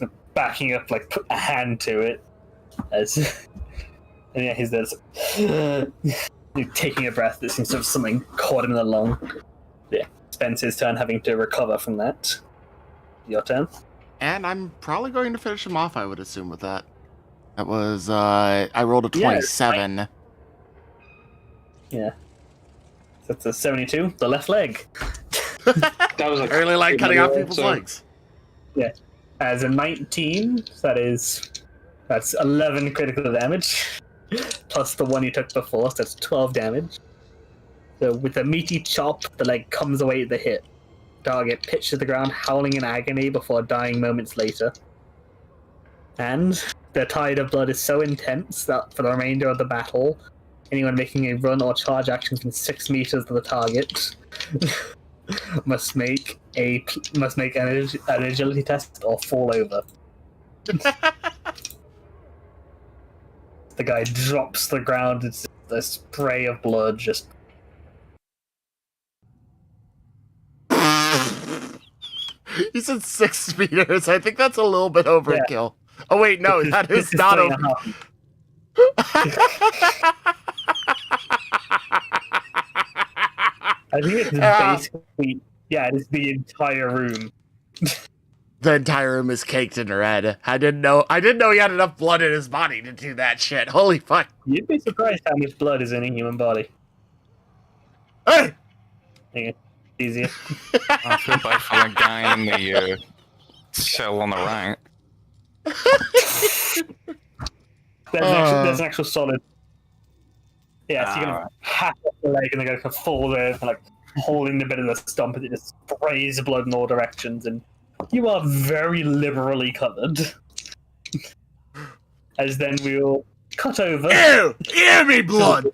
of backing up, like, put a hand to it. As and yeah, he's there, taking a breath. That seems to have something caught in the lung. Yeah, spends his turn having to recover from that. Your turn. And I'm probably going to finish him off, I would assume, with that. That was, I rolled a 27. Yeah. So that's a 72. The left leg. That was I really like cutting off people's so- legs. Yeah. As a 19, that's 11 critical damage. Plus the one you took before, so that's 12 damage. So with a meaty chop, the leg comes away at the hip. Target pitched to the ground, howling in agony before dying moments later. And the tide of blood is so intense that for the remainder of the battle, anyone making a run or charge action within 6 meters of the target must make an agility test or fall over. The guy drops to the ground. It's a spray of blood just. You said 6 meters. I think that's a little bit overkill. Oh wait, no, that is not over. I think it's basically, yeah, it's the entire room. The entire room is caked in red. I didn't know he had enough blood in his body to do that shit. Holy fuck. You'd be surprised how much blood is in a human body. Hey! Yeah, easier. I feel bad for that guy in the cell on the right. There's an actual solid. Yeah, so you're gonna hack off the leg and they're gonna fall there, like holding the bit of the stump, and it just sprays blood in all directions, and you are very liberally covered. As then we'll cut over. Ew! Ew me blood!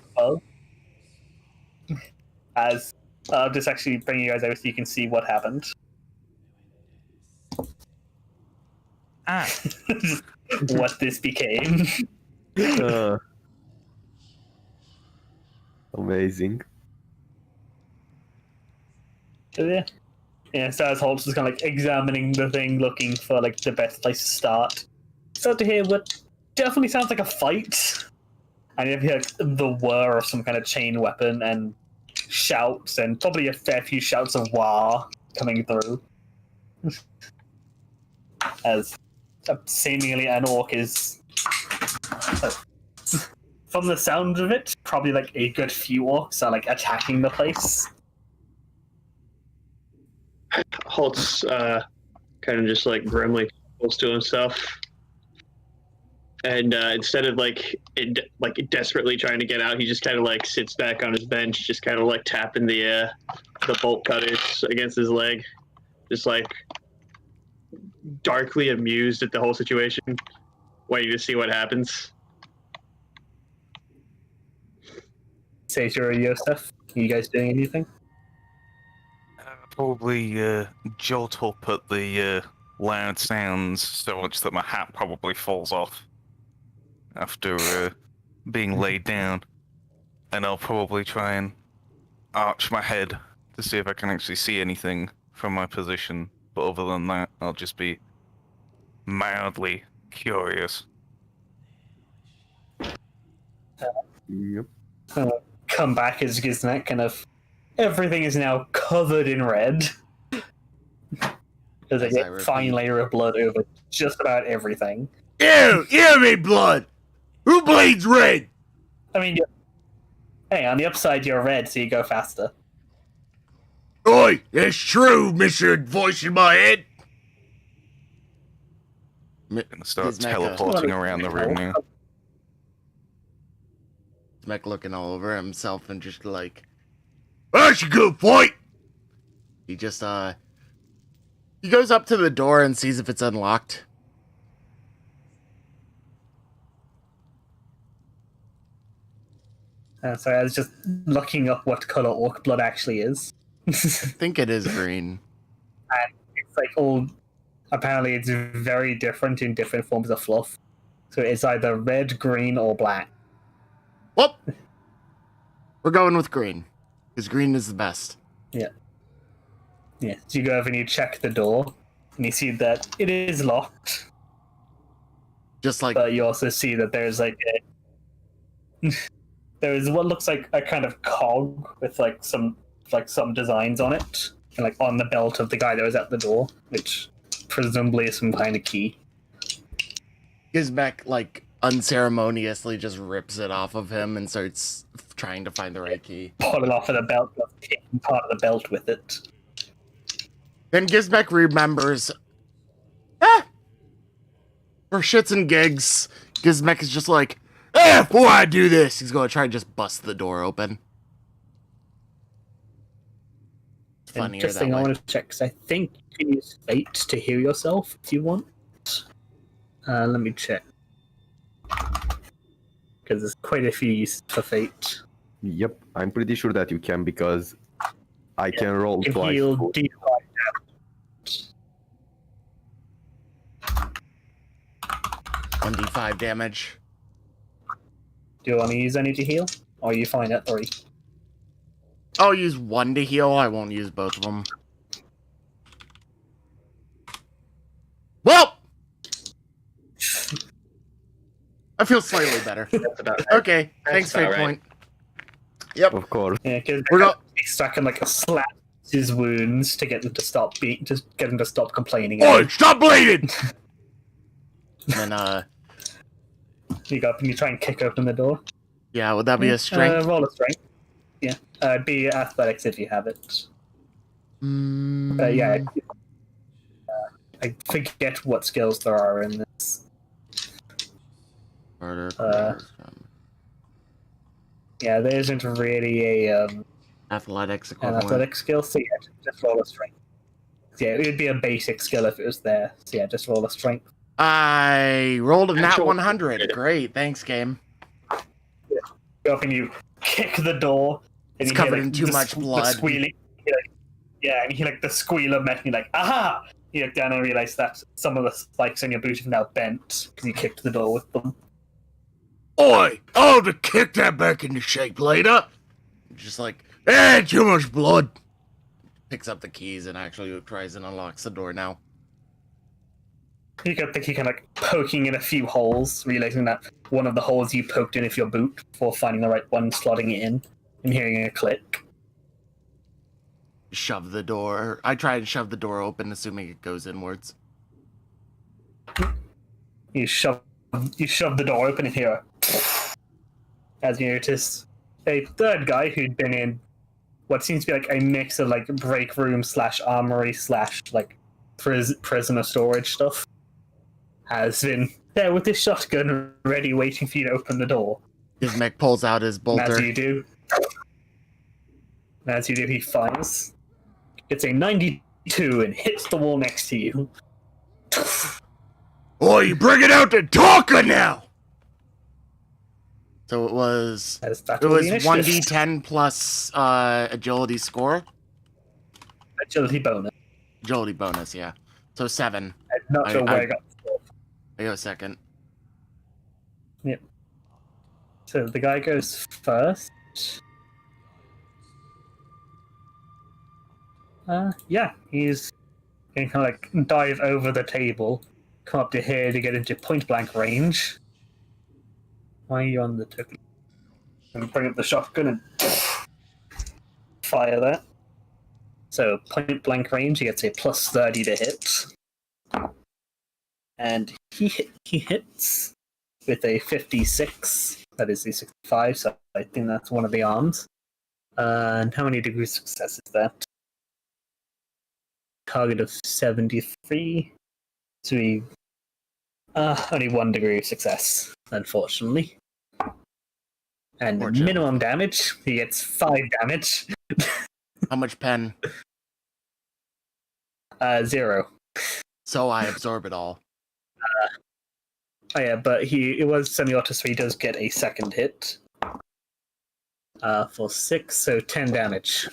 As I'll just actually bring you guys over so you can see what happened. What this became. Amazing. So, yeah, so as Holtz is kind of like examining the thing, looking for like the best place to start. Start to hear what definitely sounds like a fight. And you hear like, the whir of some kind of chain weapon and shouts, and probably a fair few shouts of "wah" coming through. As seemingly an orc is, from the sound of it, probably like a good few orcs are like attacking the place. Holtz kind of just like grimly calls to himself, and instead of like desperately trying to get out, he just kind of like sits back on his bench, just kind of like tapping the bolt cutters against his leg, just like darkly amused at the whole situation, waiting to see what happens. Sager or Yosef, are you guys doing anything? Probably jolt up at the loud sounds so much that my hat probably falls off after being laid down. And I'll probably try and arch my head to see if I can actually see anything from my position. But other than that, I'll just be mildly curious. Yep. Come back as Giznak, kind of everything is now covered in red. There's a fine layer of blood over just about everything. Ew! Ew me blood! Who bleeds red? I mean, hey, on the upside you're red, so you go faster. Oi! It's true, Mr. Voice in my head! Gonna start His neck, teleporting around the room now. Mech looking all over himself and just like, that's a good fight! He just, he goes up to the door and sees if it's unlocked. Sorry, I was just looking up what color orc blood actually is. I think it is green. And it's like all apparently it's very different in different forms of fluff. So it's either red, green, or black. Well, we're going with green. Because green is the best. Yeah. So you go over and you check the door, and you see that it is locked. Just like... But you also see that there's like there's what looks like a kind of cog with like some designs on it, and like on the belt of the guy that was at the door, which presumably is some kind of key. Gizmek, like, unceremoniously just rips it off of him and starts trying to find the right key. Pull it off of the belt, taking part of the belt with it. Then Gizmek remembers, for shits and gigs, Gizmek is just like, before I do this, he's going to try and just bust the door open. Funnier Just that thing I way. want to check, because I think you can use fate to heal yourself if you want. Let me check. Because there's quite a few uses for fate. Yep, I'm pretty sure that you can because I can roll You can twice. heal D5 damage. 1d5 damage. Do you want to use any to heal? Or are you fine at 3? I'll use 1 to heal, I won't use both of them. Well! I feel slightly better. That's about right. Okay, thanks, about Fate right. Point. Yep. Of course. Yeah, because We're go- he's stuck in like a slap his wounds to get them to stop complaining. Oi, stop bleeding! And then, You go up and you try and kick open the door. yeah, would that be a strength? Roll a strength. Yeah. It'd be athletics if you have it. Yeah. I forget what skills there are in this. Murder, Yeah, there isn't really an athletics equivalent. athletic skill, so yeah, just roll a strength. Yeah, it would be a basic skill if it was there. So yeah, just roll a strength. I rolled a nat Actual- 100. Great, thanks, game. Go up and you kick the door. And It's you hear, covered in too much the blood. squealing. Yeah, and you hear like the squeal of metal. You're like, aha! You look down and realize that some of the spikes on your boot have now bent because you kicked the door with them. Oi, I'll have to kick that back into shape later. Just like, too much blood. Picks up the keys and actually tries and unlocks the door now. You got the key kind of like poking in a few holes, realizing that one of the holes you poked in with your boot before finding the right one, slotting it in, and hearing a click. Shove the door. I try and shove the door open, assuming it goes inwards. You shove the door open and hear a as you notice a third guy who'd been in what seems to be like a mix of like break room / armory / like prisoner storage stuff has been there with his shotgun ready waiting for you to open the door. Gizmek pulls out his And bolter. as you do he fires. It's a 92 and hits the wall next to you. Oi, you bring it out to talking now! So it was... That is that It was the initiative. 1d10 plus agility score. Agility bonus. Agility bonus, yeah. So 7. I'm not sure where I got the score. I go second. So the guy goes first. Yeah, he's going to kind of like dive over the table, come up to here to get into point blank range. Why are you on the token? And bring up the shotgun and fire that. So point blank range, he gets a plus 30 to hit. And he hits with a 56. That is a 65, so I think that's one of the arms. And how many degrees of success is that? Target of 73. So we only 1 degree of success, unfortunately. And minimum damage, he gets 5 damage. How much pen? 0. So I absorb it all. Oh yeah, but it was semi-auto, so he does get a second hit. For 6, so 10 damage.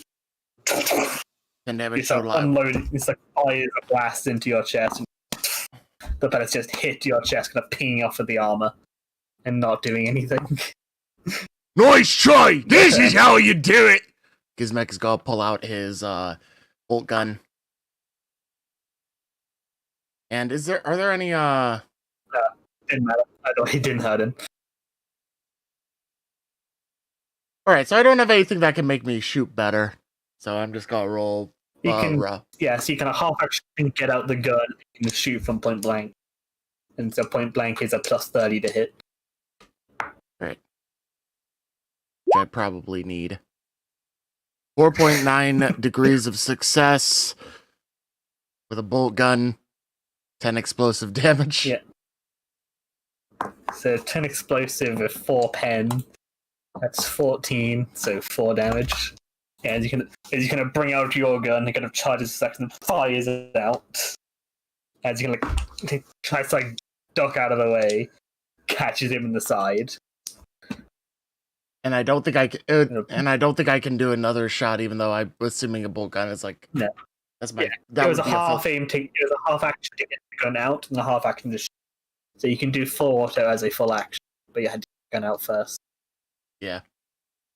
10 damage It's like total. unloading. It's like fires a blast into your chest. the pellets just hit your chest, kind of pinging off of the armor and not doing anything. Nice try! This is how you do it! Gizmek is gonna pull out his bolt gun. And are there any Didn't matter. He didn't hurt him. Alright, so I don't have anything that can make me shoot better. So I'm just gonna roll You can, raw. yeah, so you kind of half action get out the gun and shoot from point blank. And so point blank is a plus 30 to hit. Right. Which I probably need. 4.9 degrees of success with a bolt gun, 10 explosive damage. Yeah. So 10 explosive with 4 pen. That's 14, so 4 damage. Yeah, as you can bring out your gun, it kind of charges a second and fires it out. As you can tries to duck out of the way, catches him in the side. And I don't think I can. And I don't think I can do another shot, even though I'm assuming a bolt gun is like. No. That's my. Yeah. That It was a would be half aim to. It was a half action to get the gun out, and a half action to shoot. So you can do full auto as a full action, but you had to get the gun out first. Yeah.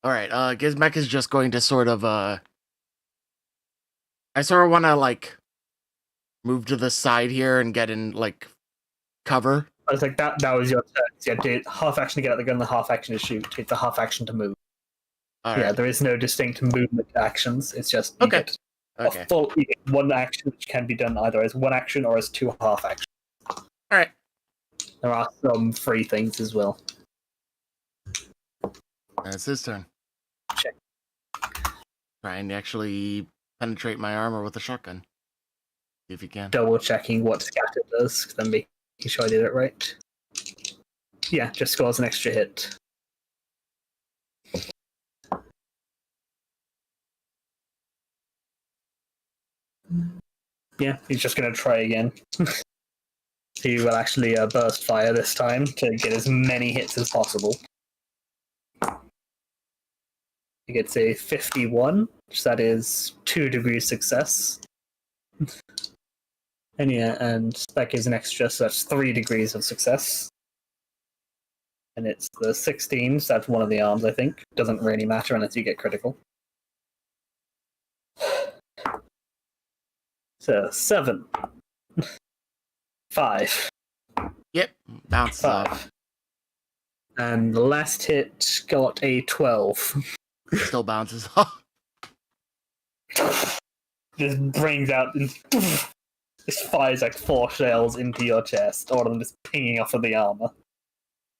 All right. Gizmek is just going to sort of. I sort of want to move to the side here and get in cover. I was like, that was your turn. So you had to half action to get out the gun, the half action to shoot. It's a half action to move. All Yeah, right. there is no distinct movement actions. It's just Okay. you get one action which can be done either as one action or as 2 half actions. All right. There are some free things as well. It's his turn. Check. Try and actually penetrate my armor with a shotgun. See if you can. Double checking what scatter does, because I'm making sure I did it right. Yeah, just scores an extra hit. Yeah, he's just going to try again. He will actually burst fire this time to get as many hits as possible. He gets a 51, so that is 2 degrees success. And yeah, and that gives an extra, so that's 3 degrees of success. And it's the 16, so that's one of the arms, I think. Doesn't really matter unless you get critical. So 7. 5. Yep. Bounces off. 5. And the last hit got a 12. Still bounces off. Just brings out and just fires 4 shells into your chest, all of them just pinging off of the armor.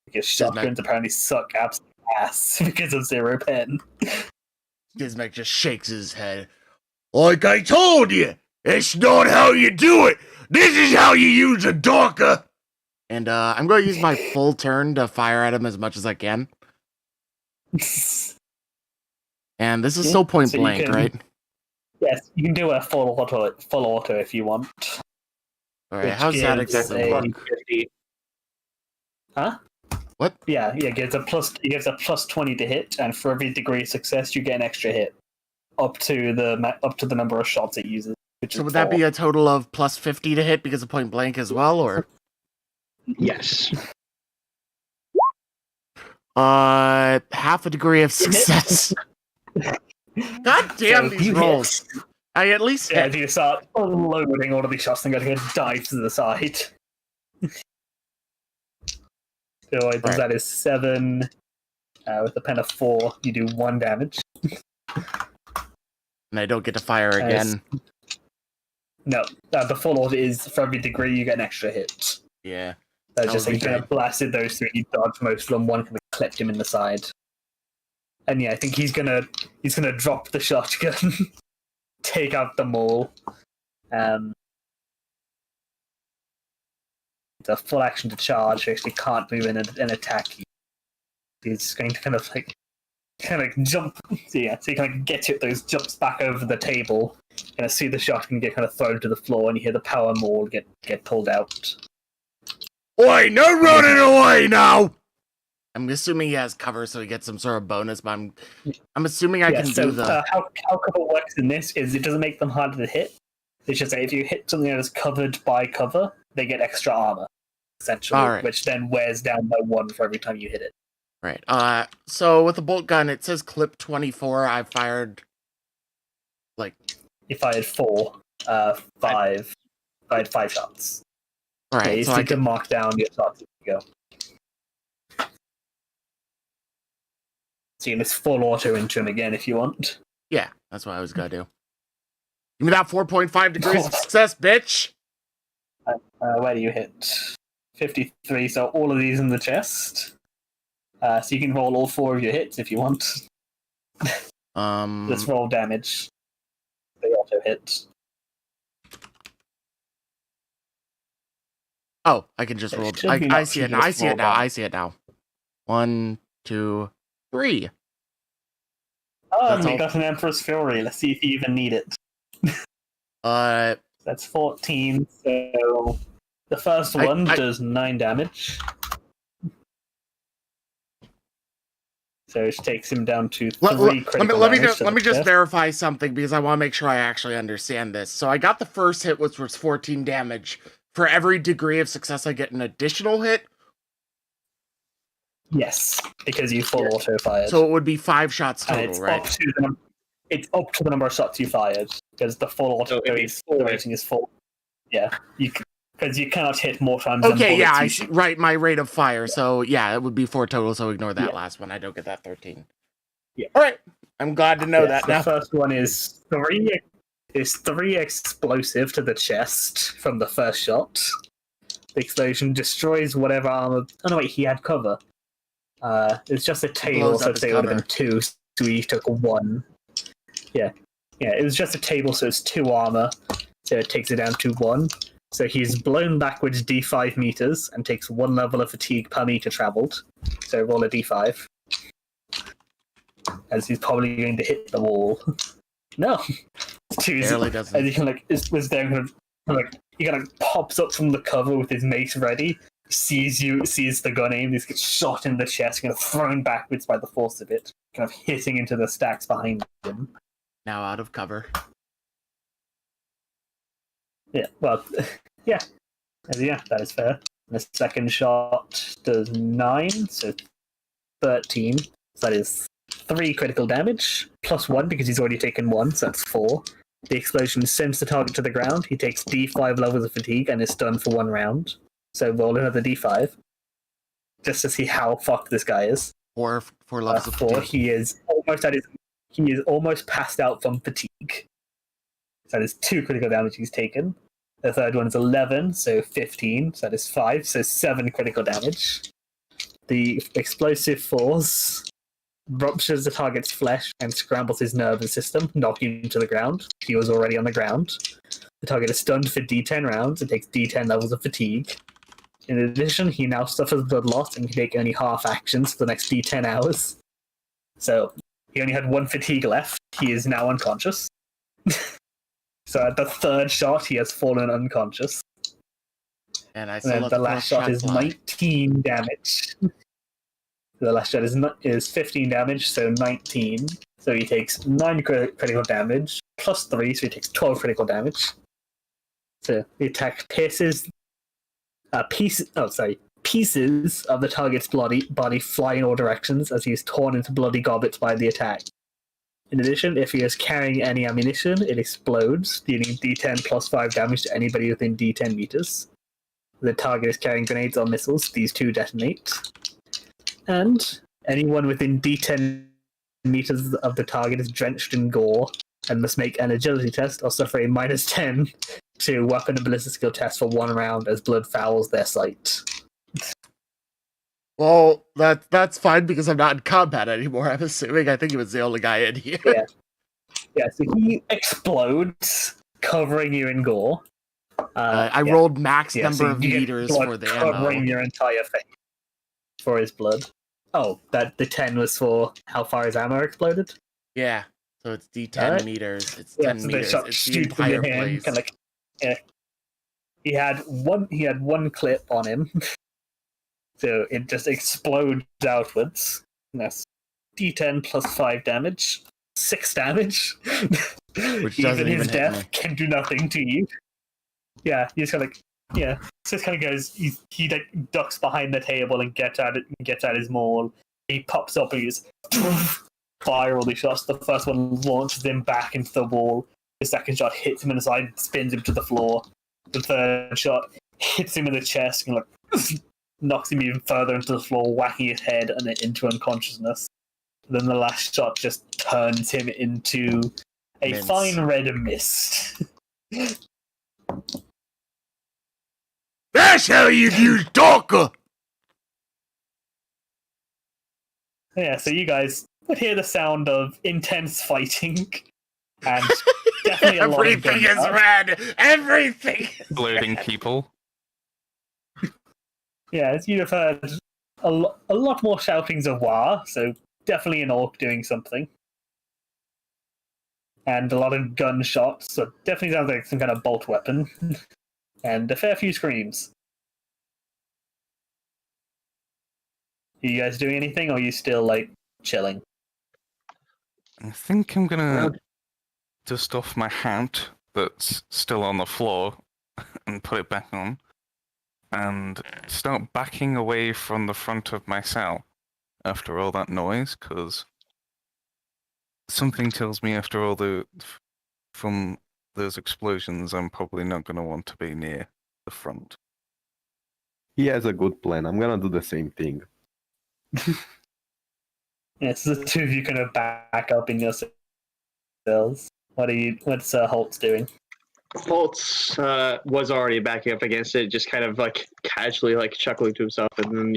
Because shotguns apparently suck absolute ass because of 0 pen. Gizmek just shakes his head. Like I told you, it's not how you do it. This is how you use a Dorka. And I'm going to use my full turn to fire at him as much as I can. And this is still point blank, right? Yes, you can do a full auto if you want. All right, how's that exactly work? Huh? What? Yeah, it gives a plus 20 to hit, and for every degree of success, you get an extra hit up to the number of shots it uses. So would that be a total of plus 50 to hit because of point blank as well, or? Yes. Half a degree of success. God damn So these you rolls. I at least Yeah, hit. you start unloading all of these shots and going to dive to the side. So that is 7. With a pen of 4, you do 1 damage. And I don't get to fire again. No, the full order is for every degree you get an extra hit. Yeah. So That just would like be you kind of blasted those 3, you dodged most of them, one kind of clipped him in the side. And yeah, I think he's gonna drop the shotgun, take out the mole. It's a full action to charge, so he actually can't move in and attack you. He's going to kind of jump. So yeah, so he kind of gets it, those jumps back over the table. You're gonna see the shotgun get kind of thrown to the floor, and you hear the power maul get pulled out. Oi, no running away now! I'm assuming he has cover, so he gets some sort of bonus, but I'm assuming I can do the... how cover works in this is it doesn't make them harder to hit. It's just that if you hit something that is covered by cover, they get extra armor, essentially, Alright. which then wears down by 1 for every time you hit it. Right. So with the bolt gun, it says clip 24. I fired like You fired 4, 5. I had 5 shots. all right. Yeah, So you I need to can mark down your shots as you go. So you can just full auto into him again if you want. yeah. That's what I was gonna do. Give me that 4.5 degrees of success, bitch. Where do you hit? 53. So all of these in the chest. So you can roll all 4 of your hits if you want. Let's roll damage. They auto hit. Oh, I can just There roll. should be an I see it option now. to I just see it roll now. down. I see it now. 1, 2, 3. That's You all. got an Emperor's Fury. Let's see if you even need it. That's 14. So the first one does 9 damage. So it takes him down to 3 critical damage. Let me just verify something because I want to make sure I actually understand this. So I got the first hit, which was 14 damage. For every degree of success, I get an additional hit. Yes, because you full auto fired. So it would be 5 shots and total, it's right? it's up to the number of shots you fired because the full auto rating is full. Yeah, because you cannot hit more times. Okay, than yeah, bullets I you see. shoot. Right, my rate of fire. So yeah, it would be 4 total. So ignore that last one. I don't get that 13. Yeah. All right, I'm glad to know that the now. first one is 3. Is 3 explosive to the chest from the first shot. The explosion destroys whatever armor. Oh no, wait, he had cover. It's just a table, blows so up his it would have been cover. 2. So he took 1. Yeah, it was just a table, so it's 2 armor. So it takes it down to 1. So he's blown backwards d5 meters and takes 1 level of fatigue per meter traveled. So roll a d5. As he's probably going to hit the wall. No. Barely doesn't. And he was there he kind of pops up from the cover with his mace ready, sees the gun aim, he gets shot in the chest, kind of thrown backwards by the force of it, kind of hitting into the stacks behind him. Now out of cover. Yeah, well, yeah, that is fair. And the second shot does 9, so 13. So that is 3 critical damage, plus 1 because he's already taken 1, so that's 4. The explosion sends the target to the ground. He takes d5 levels of fatigue and is stunned for 1 round. So roll another d5, just to see how fucked this guy is. 4 levels of 4. fatigue. He is almost passed out from fatigue. So that is 2 critical damage he's taken. The third one is 11, so 15. So that is 5, so 7 critical damage. The explosive force ruptures the target's flesh and scrambles his nervous system, knocking him to the ground. He was already on the ground. The target is stunned for d10 rounds and takes d10 levels of fatigue. In addition, he now suffers blood loss and can take only half actions for the next d10 hours. So he only had 1 fatigue left. He is now unconscious. So at the third shot, he has fallen unconscious. And I And still then let the last shot is fly. 19 damage. The last shot is 15 damage, so 19. So he takes 9 critical damage, plus 3, so he takes 12 critical damage. So the attack pierces pieces of the target's body fly in all directions as he is torn into bloody gobbets by the attack. In addition, if he is carrying any ammunition, it explodes, dealing d10 plus 5 damage to anybody within d10 meters. If the target is carrying grenades or missiles, these 2 detonate. And anyone within d10 meters of the target is drenched in gore and must make an agility test or suffer a minus 10 to weapon and ballistic skill test for 1 round as blood fouls their sight. Well, that's fine because I'm not in combat anymore. I'm assuming. I think he was the only guy in here. Yeah, so he explodes, covering you in gore. I rolled max number so of you get meters blood for the covering ammo. your entire face for his blood. Oh, that the 10 was for how far his ammo exploded? Yeah, so it's D10 Alright. meters. It's Yeah, 10 so meters. the shot It's the shoots from your entire hand, place. kind of He had one clip on him, so it just explodes outwards. And that's D10 plus 5 damage, 6 damage. Which doesn't his even hit death me. can do nothing to you. Yeah, you just got like Yeah, so it kind of goes. He like ducks behind the table and gets at it. And gets at his maul. He pops up and he's fire all these shots. The first one launches him back into the wall. The second shot hits him in the side, spins him to the floor. The third shot hits him in the chest and like knocks him even further into the floor, whacking his head and then into unconsciousness. And then the last shot just turns him into a Mince. fine red mist. That's how you use Docker! Yeah, so you guys would hear the sound of intense fighting and definitely a lot of Everything is gunfire. red! Everything! Exploding people. Yeah, as you've heard a lot more shoutings of war, so definitely an orc doing something. And a lot of gunshots, so definitely sounds like some kind of bolt weapon. And a fair few screams. Are you guys doing anything, or are you still, like, chilling? I think I'm gonna dust off my hat that's still on the floor and put it back on, and start backing away from the front of my cell after all that noise, because something tells me after all from those explosions, I'm probably not going to want to be near the front. He has a good plan. I'm gonna do the same thing. Yes, the two of you kind of back up in your cells. What's Holtz doing? Holtz was already backing up against it, just kind of like casually like chuckling to himself, and then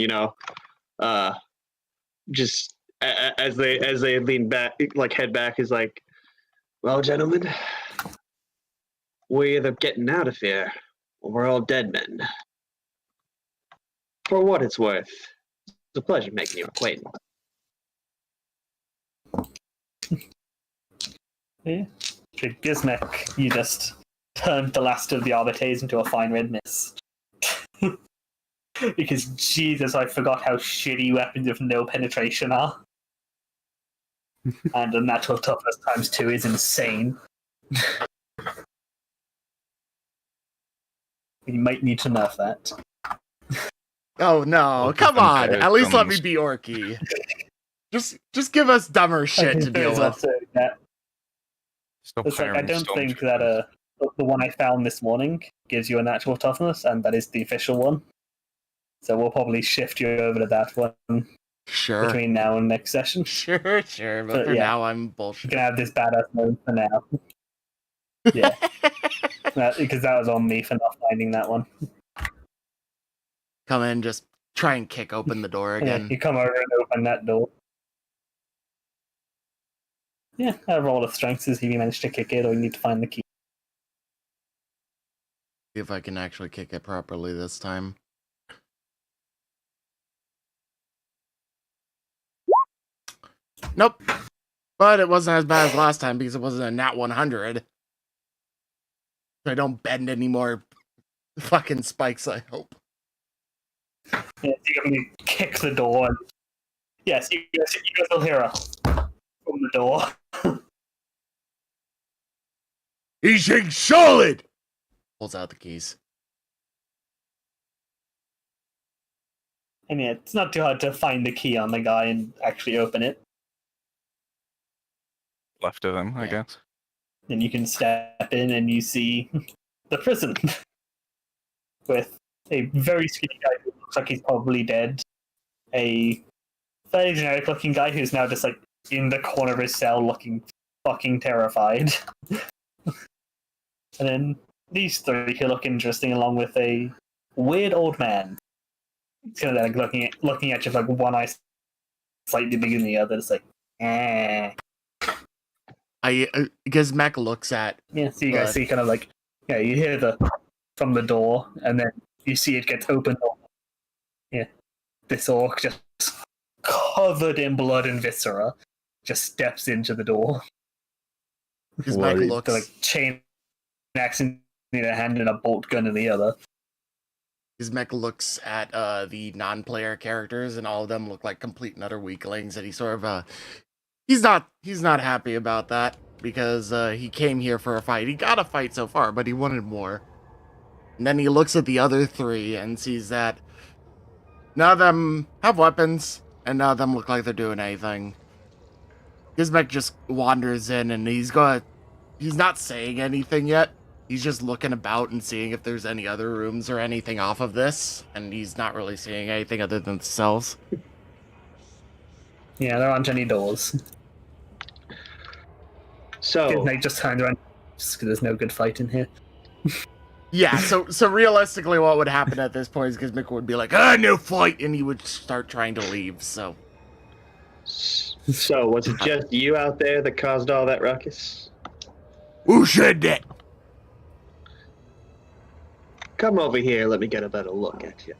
just as they lean back, like head back, is like, "Well, gentlemen, we're either getting out of here, or we're all dead men. For what it's worth, it's a pleasure making your acquaintance." Yeah. Gizmek, you just turned the last of the Arbites into a fine red mist. Because, Jesus, I forgot how shitty weapons of no penetration are. And a natural toughness times 2 is insane. You might need to nerf that. Oh no, Well, come different on! type At least let me guns. be Orky. Just give us dumber shit to deal There's with. also that. Stop It's like, I hiring don't think stormtroopers. that the one I found this morning gives you a natural toughness, and that is the official one. So we'll probably shift you over to that one Sure. between now and next session. Sure, but But for yeah. now I'm You bullshit. can have this badass mode for now. Yeah. Because that was on me for not finding that one. Come in, just try and kick open the door Yeah, again. you come over and open that door. Yeah, a roll of strength to see if you manage to kick it, or you need to find the key. See if I can actually kick it properly this time. Nope. But it wasn't as bad as last time because it wasn't a nat 100. I don't bend any more fucking spikes, I hope. Yeah, so you kick the door. And... Yes, you guys will hear a from the door. He's solid! Pulls out the keys. And yeah, it's not too hard to find the key on the guy and actually open it. Left of them, I Yeah. guess. Then you can step in and you see the prison with a very skinny guy who looks like he's probably dead. A fairly generic looking guy who's now just like in the corner of his cell looking fucking terrified. And then these three who look interesting along with a weird old man. He's kind of like looking at you with like one eye slightly bigger than the other. It's like, eh. Because Mech looks at. Yeah, so you guys see kind of like, yeah, you hear from the door, and then you see it gets opened up. Yeah, this orc just covered in blood and viscera just steps into the door. Because Mech Worried. looks. The like chain axe in a hand and a bolt gun in the other. Because Mech looks at the non-player characters, and all of them look like complete and utter weaklings, and he sort of he's not happy about that because he came here for a fight. He got a fight so far, but he wanted more. And then he looks at the other three and sees that none of them have weapons, and none of them look like they're doing anything. Gizmek just wanders in, and he's not saying anything yet. He's just looking about and seeing if there's any other rooms or anything off of this, and he's not really seeing anything other than the cells. Yeah, there aren't any doors. So They just turned around just because there's no good fight in here. Yeah, so realistically what would happen at this point is Gizmek would be like, no fight, and he would start trying to leave, so. So was it just you out there that caused all that ruckus? Who said that? Come over here, let me get a better look at you.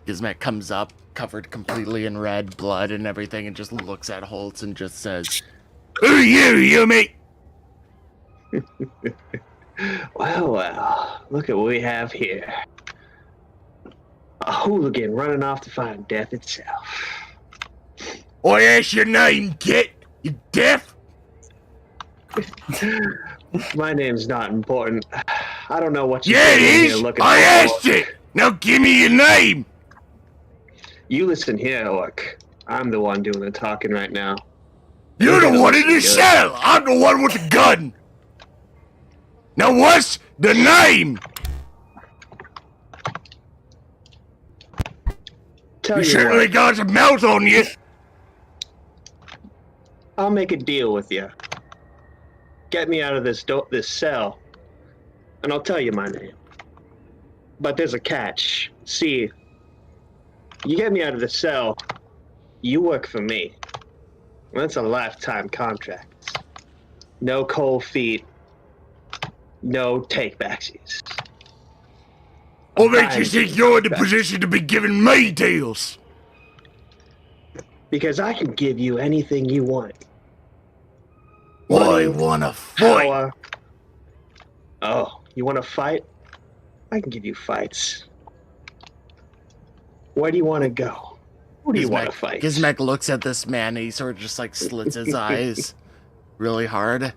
Gizmek comes up, covered completely in red blood and everything, and just looks at Holtz and just says, "Who are you mate?" Well, look at what we have here. A hooligan running off to find death itself. I asked your name, kid. You deaf? My name's not important. I don't know what you're Yeah, it here is. looking I for. asked it. Now give me your name. You listen here, Orc. I'm the one doing the talking right now. You're the one in the Good. cell. I'm the one with the gun. Now what's the name? Tell You you certainly what, got some mouth on you. I'll make a deal with you. Get me out of this cell, and I'll tell you my name. But there's a catch. See, you get me out of the cell, you work for me. That's a lifetime contract. No cold feet, no take-backsies. What makes you think you're in the position to be giving me deals? Because I can give you anything you want. I wanna fight. Power. Oh, you want to fight? I can give you fights. Where do you want to go? Who do you want to fight? Gizmek looks at this man and he sort of just like slits his eyes really hard.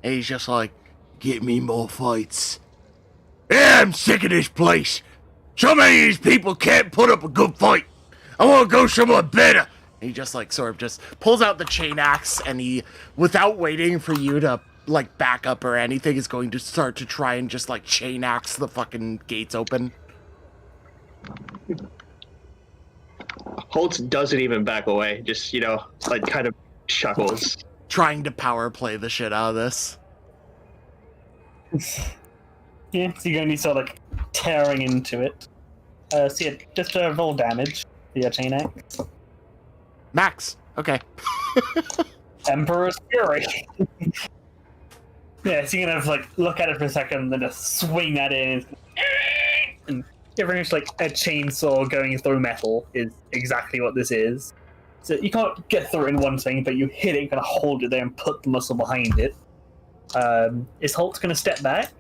And he's just like, get me more fights. Yeah, I'm sick of this place. So many of these people can't put up a good fight. I want to go somewhere better. And he just like sort of just pulls out the chain axe and he, without waiting for you to like back up or anything, is going to start to try and just like chain axe the fucking gates open. Holtz doesn't even back away. Just, like kind of chuckles. Trying to power play the shit out of this. Yeah, so you're going to be sort of like tearing into it. So yeah, just roll damage for your chain axe. Max. Okay. Emperor's Fury. Yeah, so you kind of like look at it for a second, then just swing that in, and pretty much like a chainsaw going through metal is exactly what this is. So you can't get through it in one swing, but you hit it, kind of hold it there, and put the muscle behind it. Is Holt going to step back?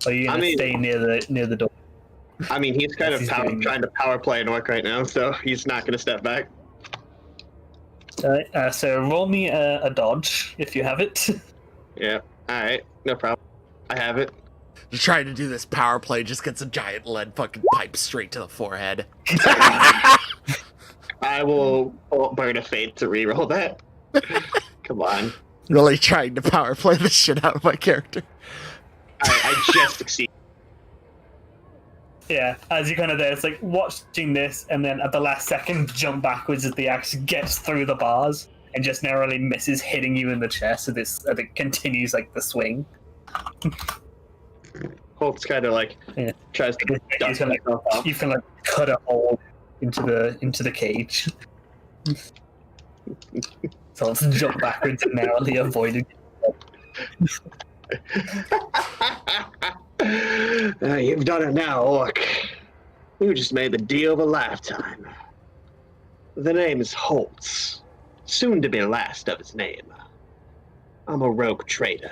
Or are you going to stay near the door? I mean, he's kind of He's doing- trying to power play an orc right now, so he's not going to step back. So roll me a dodge if you have it. Yeah. All right. No problem. I have it. Just trying to do this power play, just gets a giant lead fucking pipe straight to the forehead. I will burn a fate to reroll that. Come on. Really trying to power play the shit out of my character. I just succeeded. Yeah, as you kind of there, it's like watching this, and then at the last second, jump backwards as the axe gets through the bars and just narrowly misses hitting you in the chest. So it continues like the swing. Holtz kind of like tries to dust himself off. You can like cut a hole into the cage. So let's jump backwards and narrowly avoided. You've done it now, Orc. You just made the deal of a lifetime. The name is Holtz, soon to be last of his name. I'm a rogue trader.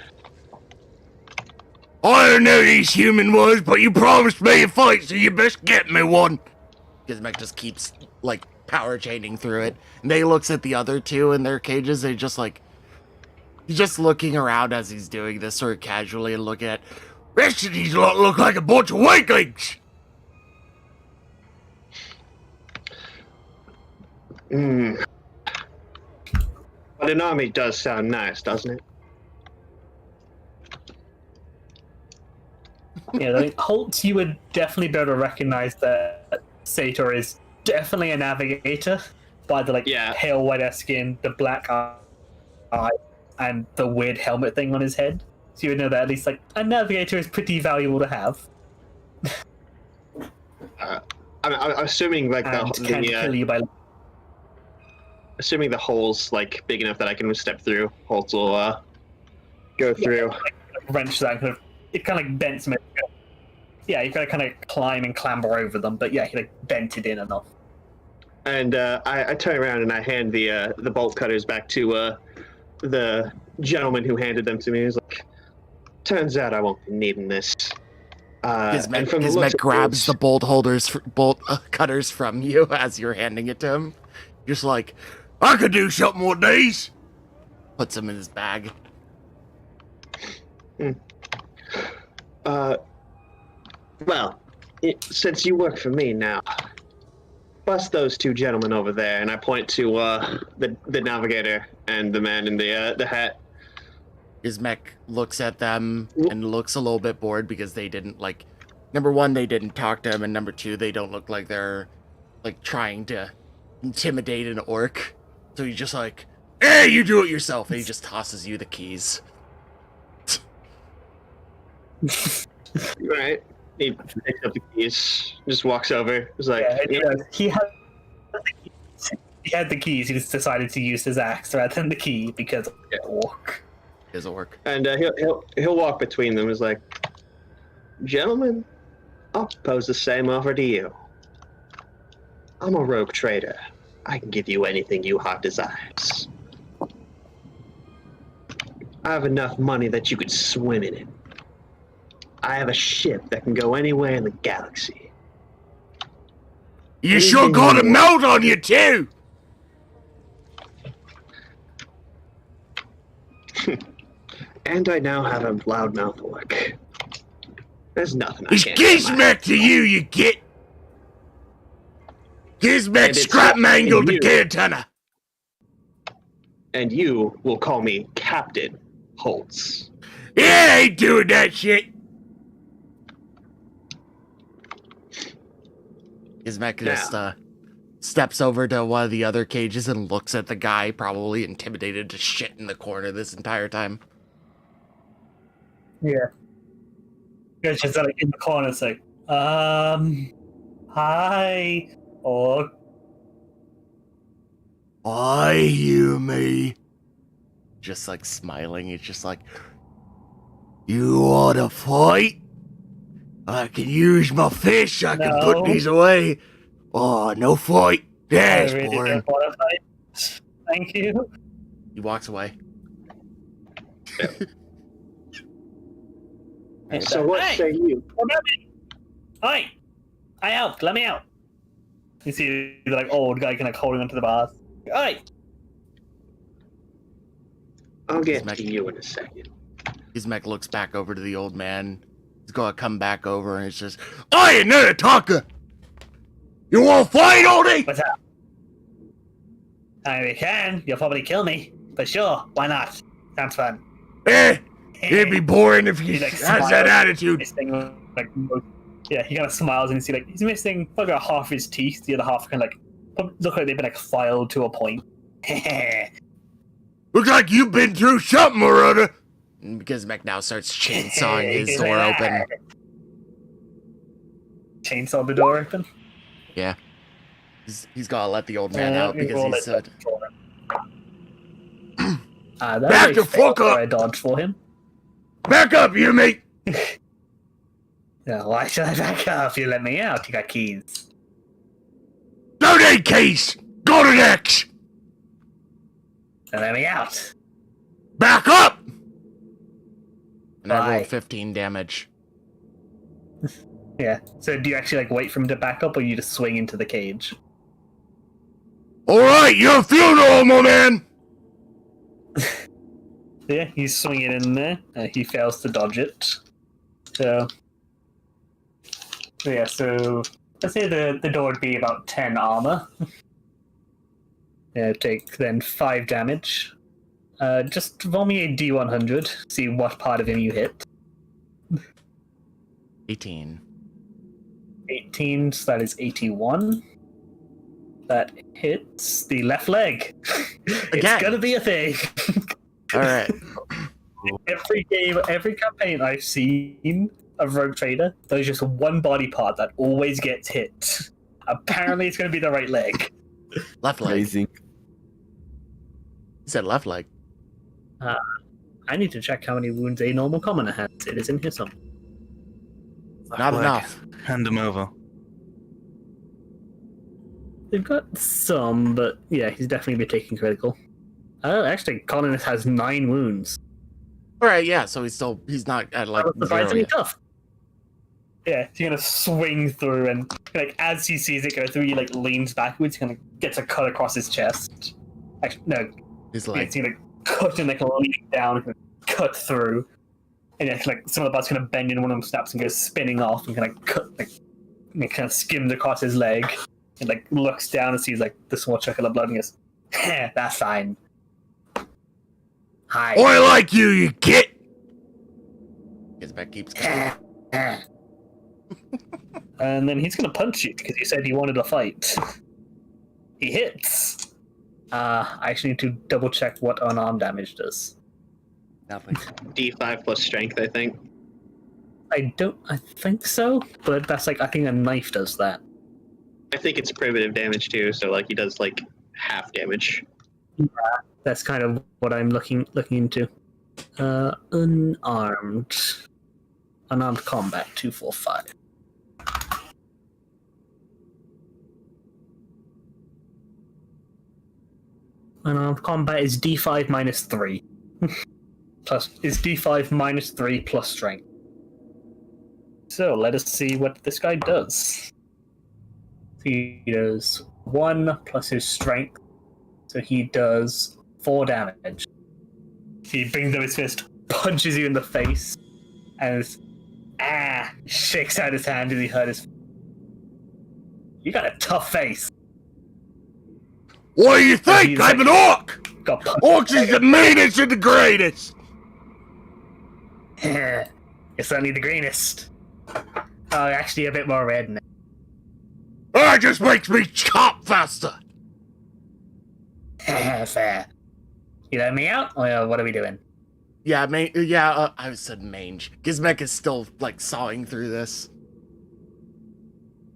I don't know who these human was, but you promised me a fight, so you best get me one. Gizmek just keeps, like, power chaining through it. And they looks at the other two in their cages, they just like, He's just looking around as he's doing this, sort of casually, and looking at. Rest of these lot look like a bunch of weaklings. But an army does sound nice, doesn't it? Yeah, like Holt, you would definitely be able to recognize that Sator is definitely a navigator by the pale white skin, the black eye, and the weird helmet thing on his head. So you would know that at least a navigator is pretty valuable to have. I'm assuming And can't kill you by assuming the hole's big enough that I can step through. Holt will go through. Wrench that kind of. It kind of bends me. Yeah, you gotta kind of climb and clamber over them, but yeah, he bent it in enough. And I turn around and I hand the bolt cutters back to the gentleman who handed them to me. He's like, "Turns out I won't be needing this." Gizmek grabs the bolt cutters from you as you're handing it to him. Just like, I could do something with these. Puts them in his bag. Well, since you work for me now, bust those two gentlemen over there, and I point to the navigator and the man in the hat. Gizmek looks at them and looks a little bit bored because they didn't number one, they didn't talk to him, and number two, they don't look like they're trying to intimidate an orc. So he's just like, "Hey, you do it yourself," and he just tosses you the keys. Right. He picks up the keys, just walks over. He's like, he had the keys. He just decided to use his axe rather than the key because orc. His orc. And he'll walk between them. He's like, "Gentlemen, I'll propose the same offer to you. I'm a rogue trader. I can give you anything you heart desires. I have enough money that you could swim in it. I have a ship that can go anywhere in the galaxy. You sure got a melt on you too." And I now have a loudmouth orc. There's nothing I It's can't do. Gizmek to you, you get. Gizmek scrap mangled the cantonner. And you will call me Captain Holtz. Yeah, I ain't doing that shit. Gizmek just steps over to one of the other cages and looks at the guy, probably intimidated to shit in the corner this entire time. Yeah. It's just in the corner, it's like, hi, orc. I hear me. Just smiling, it's just like, you wanna fight? I can use my fish, I can put these away. Oh, no fight. That's I really boring. don't want to fight. Thank you. He walks away. So what say you? Hi! I helped, let me out. You see the old guy kind of holding onto the bars. Hi! I'll get to you in a second. Gizmek looks back over to the old man. He's gonna come back over and it's just, "Oi, another talker! You wanna fight, oldie?" What's up? We can. You'll probably kill me. But sure, why not? Sounds fun. It'd be boring if you He, has that attitude. This thing, yeah, he kind of smiles and you see he's missing about half his teeth. The other half kind of look like they've been filed to a point. Looks like you've been through something or other. Gizmek now starts chainsawing his door open. Chainsaw the door open? Yeah. He's gotta let the old man out because he said, Back the fuck up! I dodged for him. "Back up, you mate!" No, why should I back up? You let me out. You got keys. "No need keys! Got an axe! So let me out. Back up!" And I Bye. rolled 15 damage. Yeah. So do you actually wait for him to back up, or you just swing into the cage? Alright, your funeral, my man! Yeah, he's swinging in there. He fails to dodge it. So yeah, so let's say the door would be about 10 armor. Yeah, take then 5 damage. Just roll me a D100. See what part of him you hit. 18. 18, so that is 81. That hits the left leg. It's Again. gonna be a thing. All right. Every campaign I've seen of Rogue Trader, there's just one body part that always gets hit. Apparently, it's gonna be the right leg. Left leg. Amazing. He said left leg. I need to check how many wounds a normal commoner has. It is in here somewhere. Not Leg. enough. Hand him over. They've got some, but yeah, he's definitely be taking critical. Oh, actually, Colin has 9 wounds. All right, yeah. So he's not at like That was zero surprisingly yet. tough. Yeah, he's gonna swing through, and like as he sees it go through, he like leans backwards, kind of gets a cut across his chest. Actually, no, He's yeah, like, he's gonna cut and like lean down, and cut through, and yeah, like some of the blood's gonna bend in, one of them snaps and goes spinning off, and kind of cut, like, and it kind of skims across his leg, and like looks down and sees like the small trickle of blood, and goes, "That's fine." Hi. "I like you, you git." Gizmek keeps going. And then he's gonna punch you because you said you wanted a fight. He hits. I actually need to double check what unarmed damage does. Nothing. D5 plus strength, I think. I think so, but that's like, I think a knife does that. I think it's primitive damage too, so like he does like half damage. That's kind of what I'm looking into. Unarmed combat 245. Unarmed combat is D5 minus 3. Plus is D5 minus 3 plus strength. So let us see what this guy does. He does 1 plus his strength, so he does 4 damage. He brings up his fist, punches you in the face, and shakes out his hand as he hurt his. You got a tough face. What do you think? I'm an orc. Got punched. Orcs is the meanest and the greatest. You're certainly the greenest. Oh, actually a bit more red now. That just makes me chop faster. Fair. You let me out? Or what are we doing? Yeah, I said mange. Gizmek is still like sawing through this.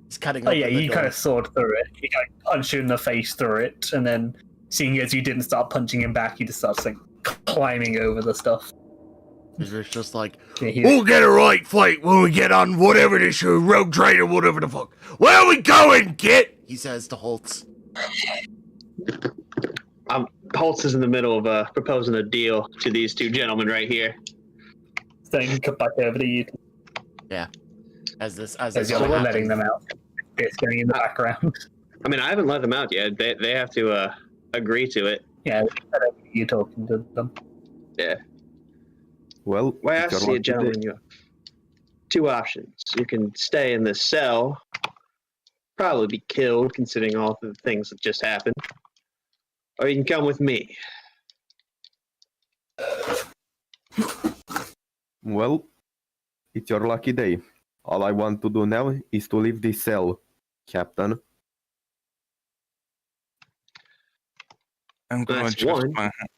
He's cutting. Oh open yeah, the you door. kind of sawed through it. He kind of punched you in the face through it, and then seeing as you didn't start punching him back, he just starts like climbing over the stuff. It's just like, Yeah, we'll get a right fight when we get on whatever this show, Rogue Trader, whatever the fuck. Where are we going, Git? He says to Holtz. Holtz is in the middle of proposing a deal to these two gentlemen right here. so you can cut back over to you As this as you're like, letting them out. It's going in the background. I mean, I haven't let them out yet. They have to agree to it. Yeah, you talking to them. Yeah. Well, Well, I it's your see a lucky gentleman. day. You have 2 options. You can stay in this cell, probably be killed, considering all the things that just happened, or you can come with me. Well, it's your lucky day. All I want to do now is to leave this cell, Captain. I'm going to That's adjust one. my hat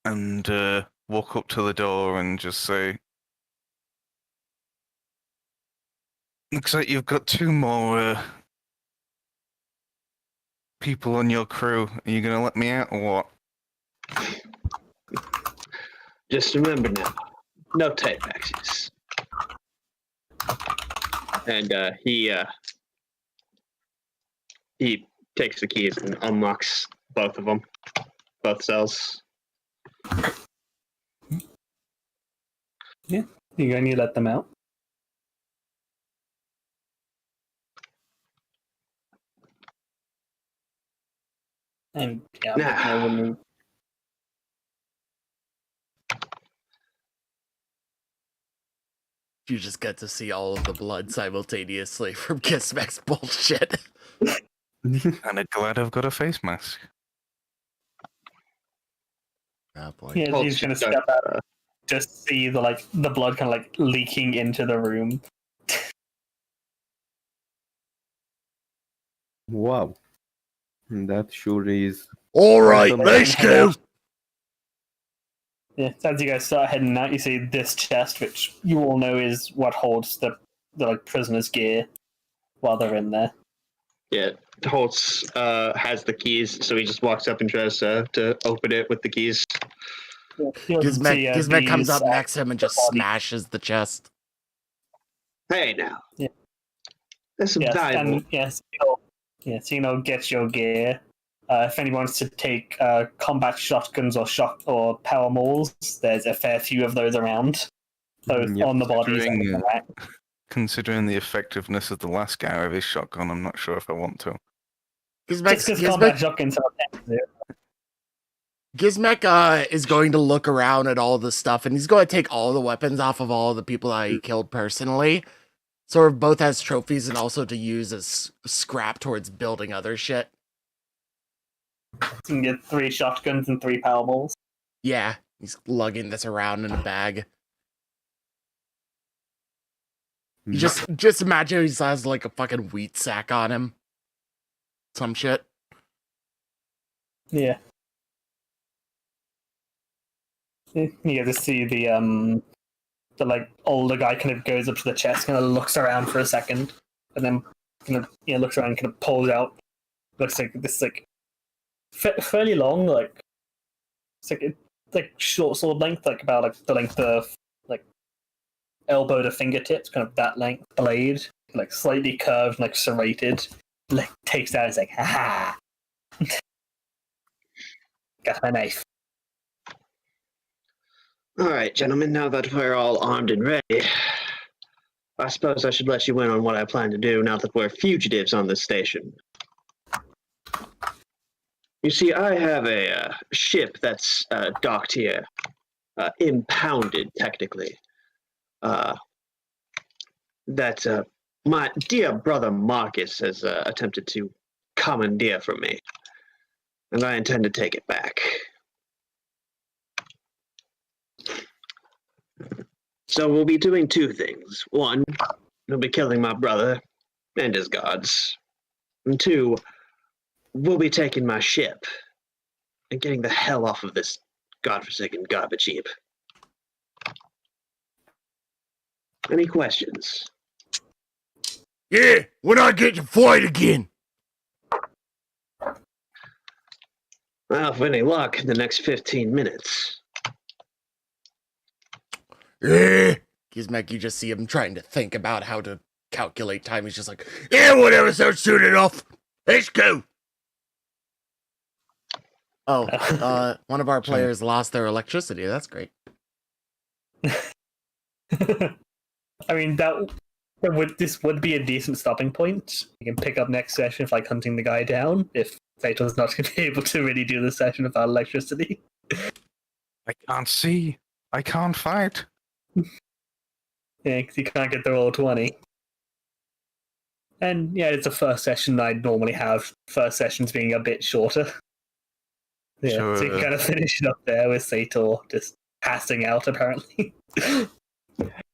and walk up to the door and just say, looks like you've got 2 more people on your crew. Are you going to let me out or what? Just remember now, no tape access. And he takes the keys and unlocks both of them, both cells. You're going to let them out? And yeah, Nah. I wouldn't. You just get to see all of the blood simultaneously from Kismek's bullshit. And I'm glad I've got a face mask. Oh boy. Yeah, Holtz he's gonna just step out, just see the blood kind of like leaking into the room. Wow. That sure is. All right, Awesome. let's go. Yeah, so as you guys start heading out, you see this chest, which you all know is what holds the like prisoners' gear while they're in there. Yeah, Holtz has the keys, so he just walks up and tries to open it with the keys. Gizmek comes up these, next to him and just body. smashes the chest. Hey now. Yeah. That's some Yes, valuable. and yes, so get your gear. If anyone wants to take combat shotguns or power mauls, there's a fair few of those around, both Yep. on the bodies and in the back. Considering the effectiveness of the last guy with his shotgun, I'm not sure if I want to. Just because combat shotguns are effective. Gizmek is going to look around at all the stuff, and he's going to take all the weapons off of all the people that he killed personally, sort of both as trophies and also to use as scrap towards building other shit. You can get 3 shotguns and 3 power mauls. Yeah, he's lugging this around in a bag. You just imagine he has like a fucking wheat sack on him. Some shit. Yeah. You get to see the like older guy kind of goes up to the chest, kind of looks around for a second, and then kind of looks around, and kind of pulls out. Looks like this like fairly long, like it's like short sword length, like about like the length of like elbow to fingertips, kind of that length blade, like slightly curved, like serrated. Like takes that, it's like ha ha. Got my knife. All right, gentlemen, now that we're all armed and ready, I suppose I should let you in on what I plan to do now that we're fugitives on this station. You see, I have a ship that's docked here, impounded, technically, that my dear brother Marcus has attempted to commandeer from me, and I intend to take it back. So we'll be doing 2 things. 1, we'll be killing my brother and his guards. And 2, we'll be taking my ship and getting the hell off of this godforsaken garbage heap. Any questions? Yeah, when I get to fight again. Well, with any luck, in the next 15 minutes. Yeah. Gizmek, you just see him trying to think about how to calculate time. He's just like, yeah, whatever, sounds soon enough. Let's go. Oh, one of our players lost their electricity. That's great. I mean, this would be a decent stopping point. You can pick up next session of like hunting the guy down if Fatal's not going to be able to really do the session without electricity. I can't see. I can't fight. Yeah, because you can't get the roll 20. And yeah, it's the first session I'd normally have. First sessions being a bit shorter. Yeah, Sure. so you can kind of finish it up there with Sator just passing out, apparently.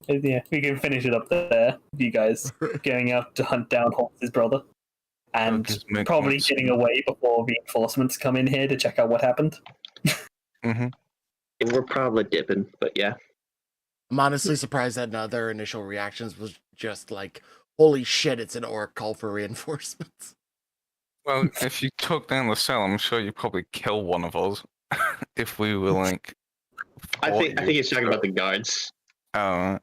Yeah, we can finish it up there. You guys going out to hunt down Holtz's brother. And probably getting away before reinforcements come in here to check out what happened. Mm-hmm. We're probably dipping, but yeah. I'm honestly surprised that none of their initial reactions was just like, holy shit, it's an orc call for reinforcements. Well, if you took down the cell, I'm sure you'd probably kill one of us if we were like. I think he's talking about the guards. Oh,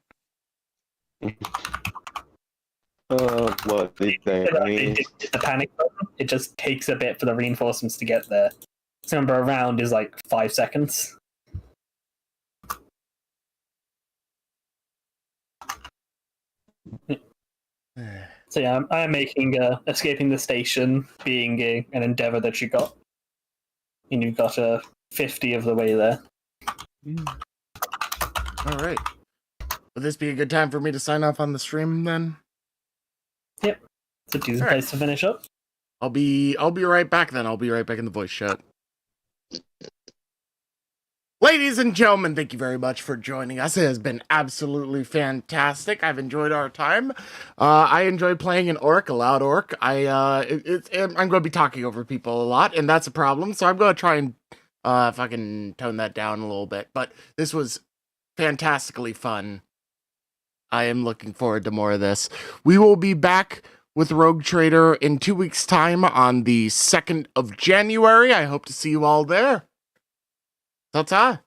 What exactly? The panic button, it just takes a bit for the reinforcements to get there. So remember, a round is like 5 seconds. So yeah, I am making escaping the station being an endeavor that you got, and you've got 50 of the way there. All right. Would this be a good time for me to sign off on the stream then? It's a decent Alright. place to finish up. I'll be right back then. I'll be right back in the voice chat. Ladies and gentlemen, thank you very much for joining us. It has been absolutely fantastic. I've enjoyed our time. I enjoy playing an orc, a loud orc. I'm going to be talking over people a lot, and that's a problem. So I'm going to try and fucking tone that down a little bit. But this was fantastically fun. I am looking forward to more of this. We will be back with Rogue Trader in 2 weeks' time on the 2nd of January. I hope to see you all there. Ta-ta.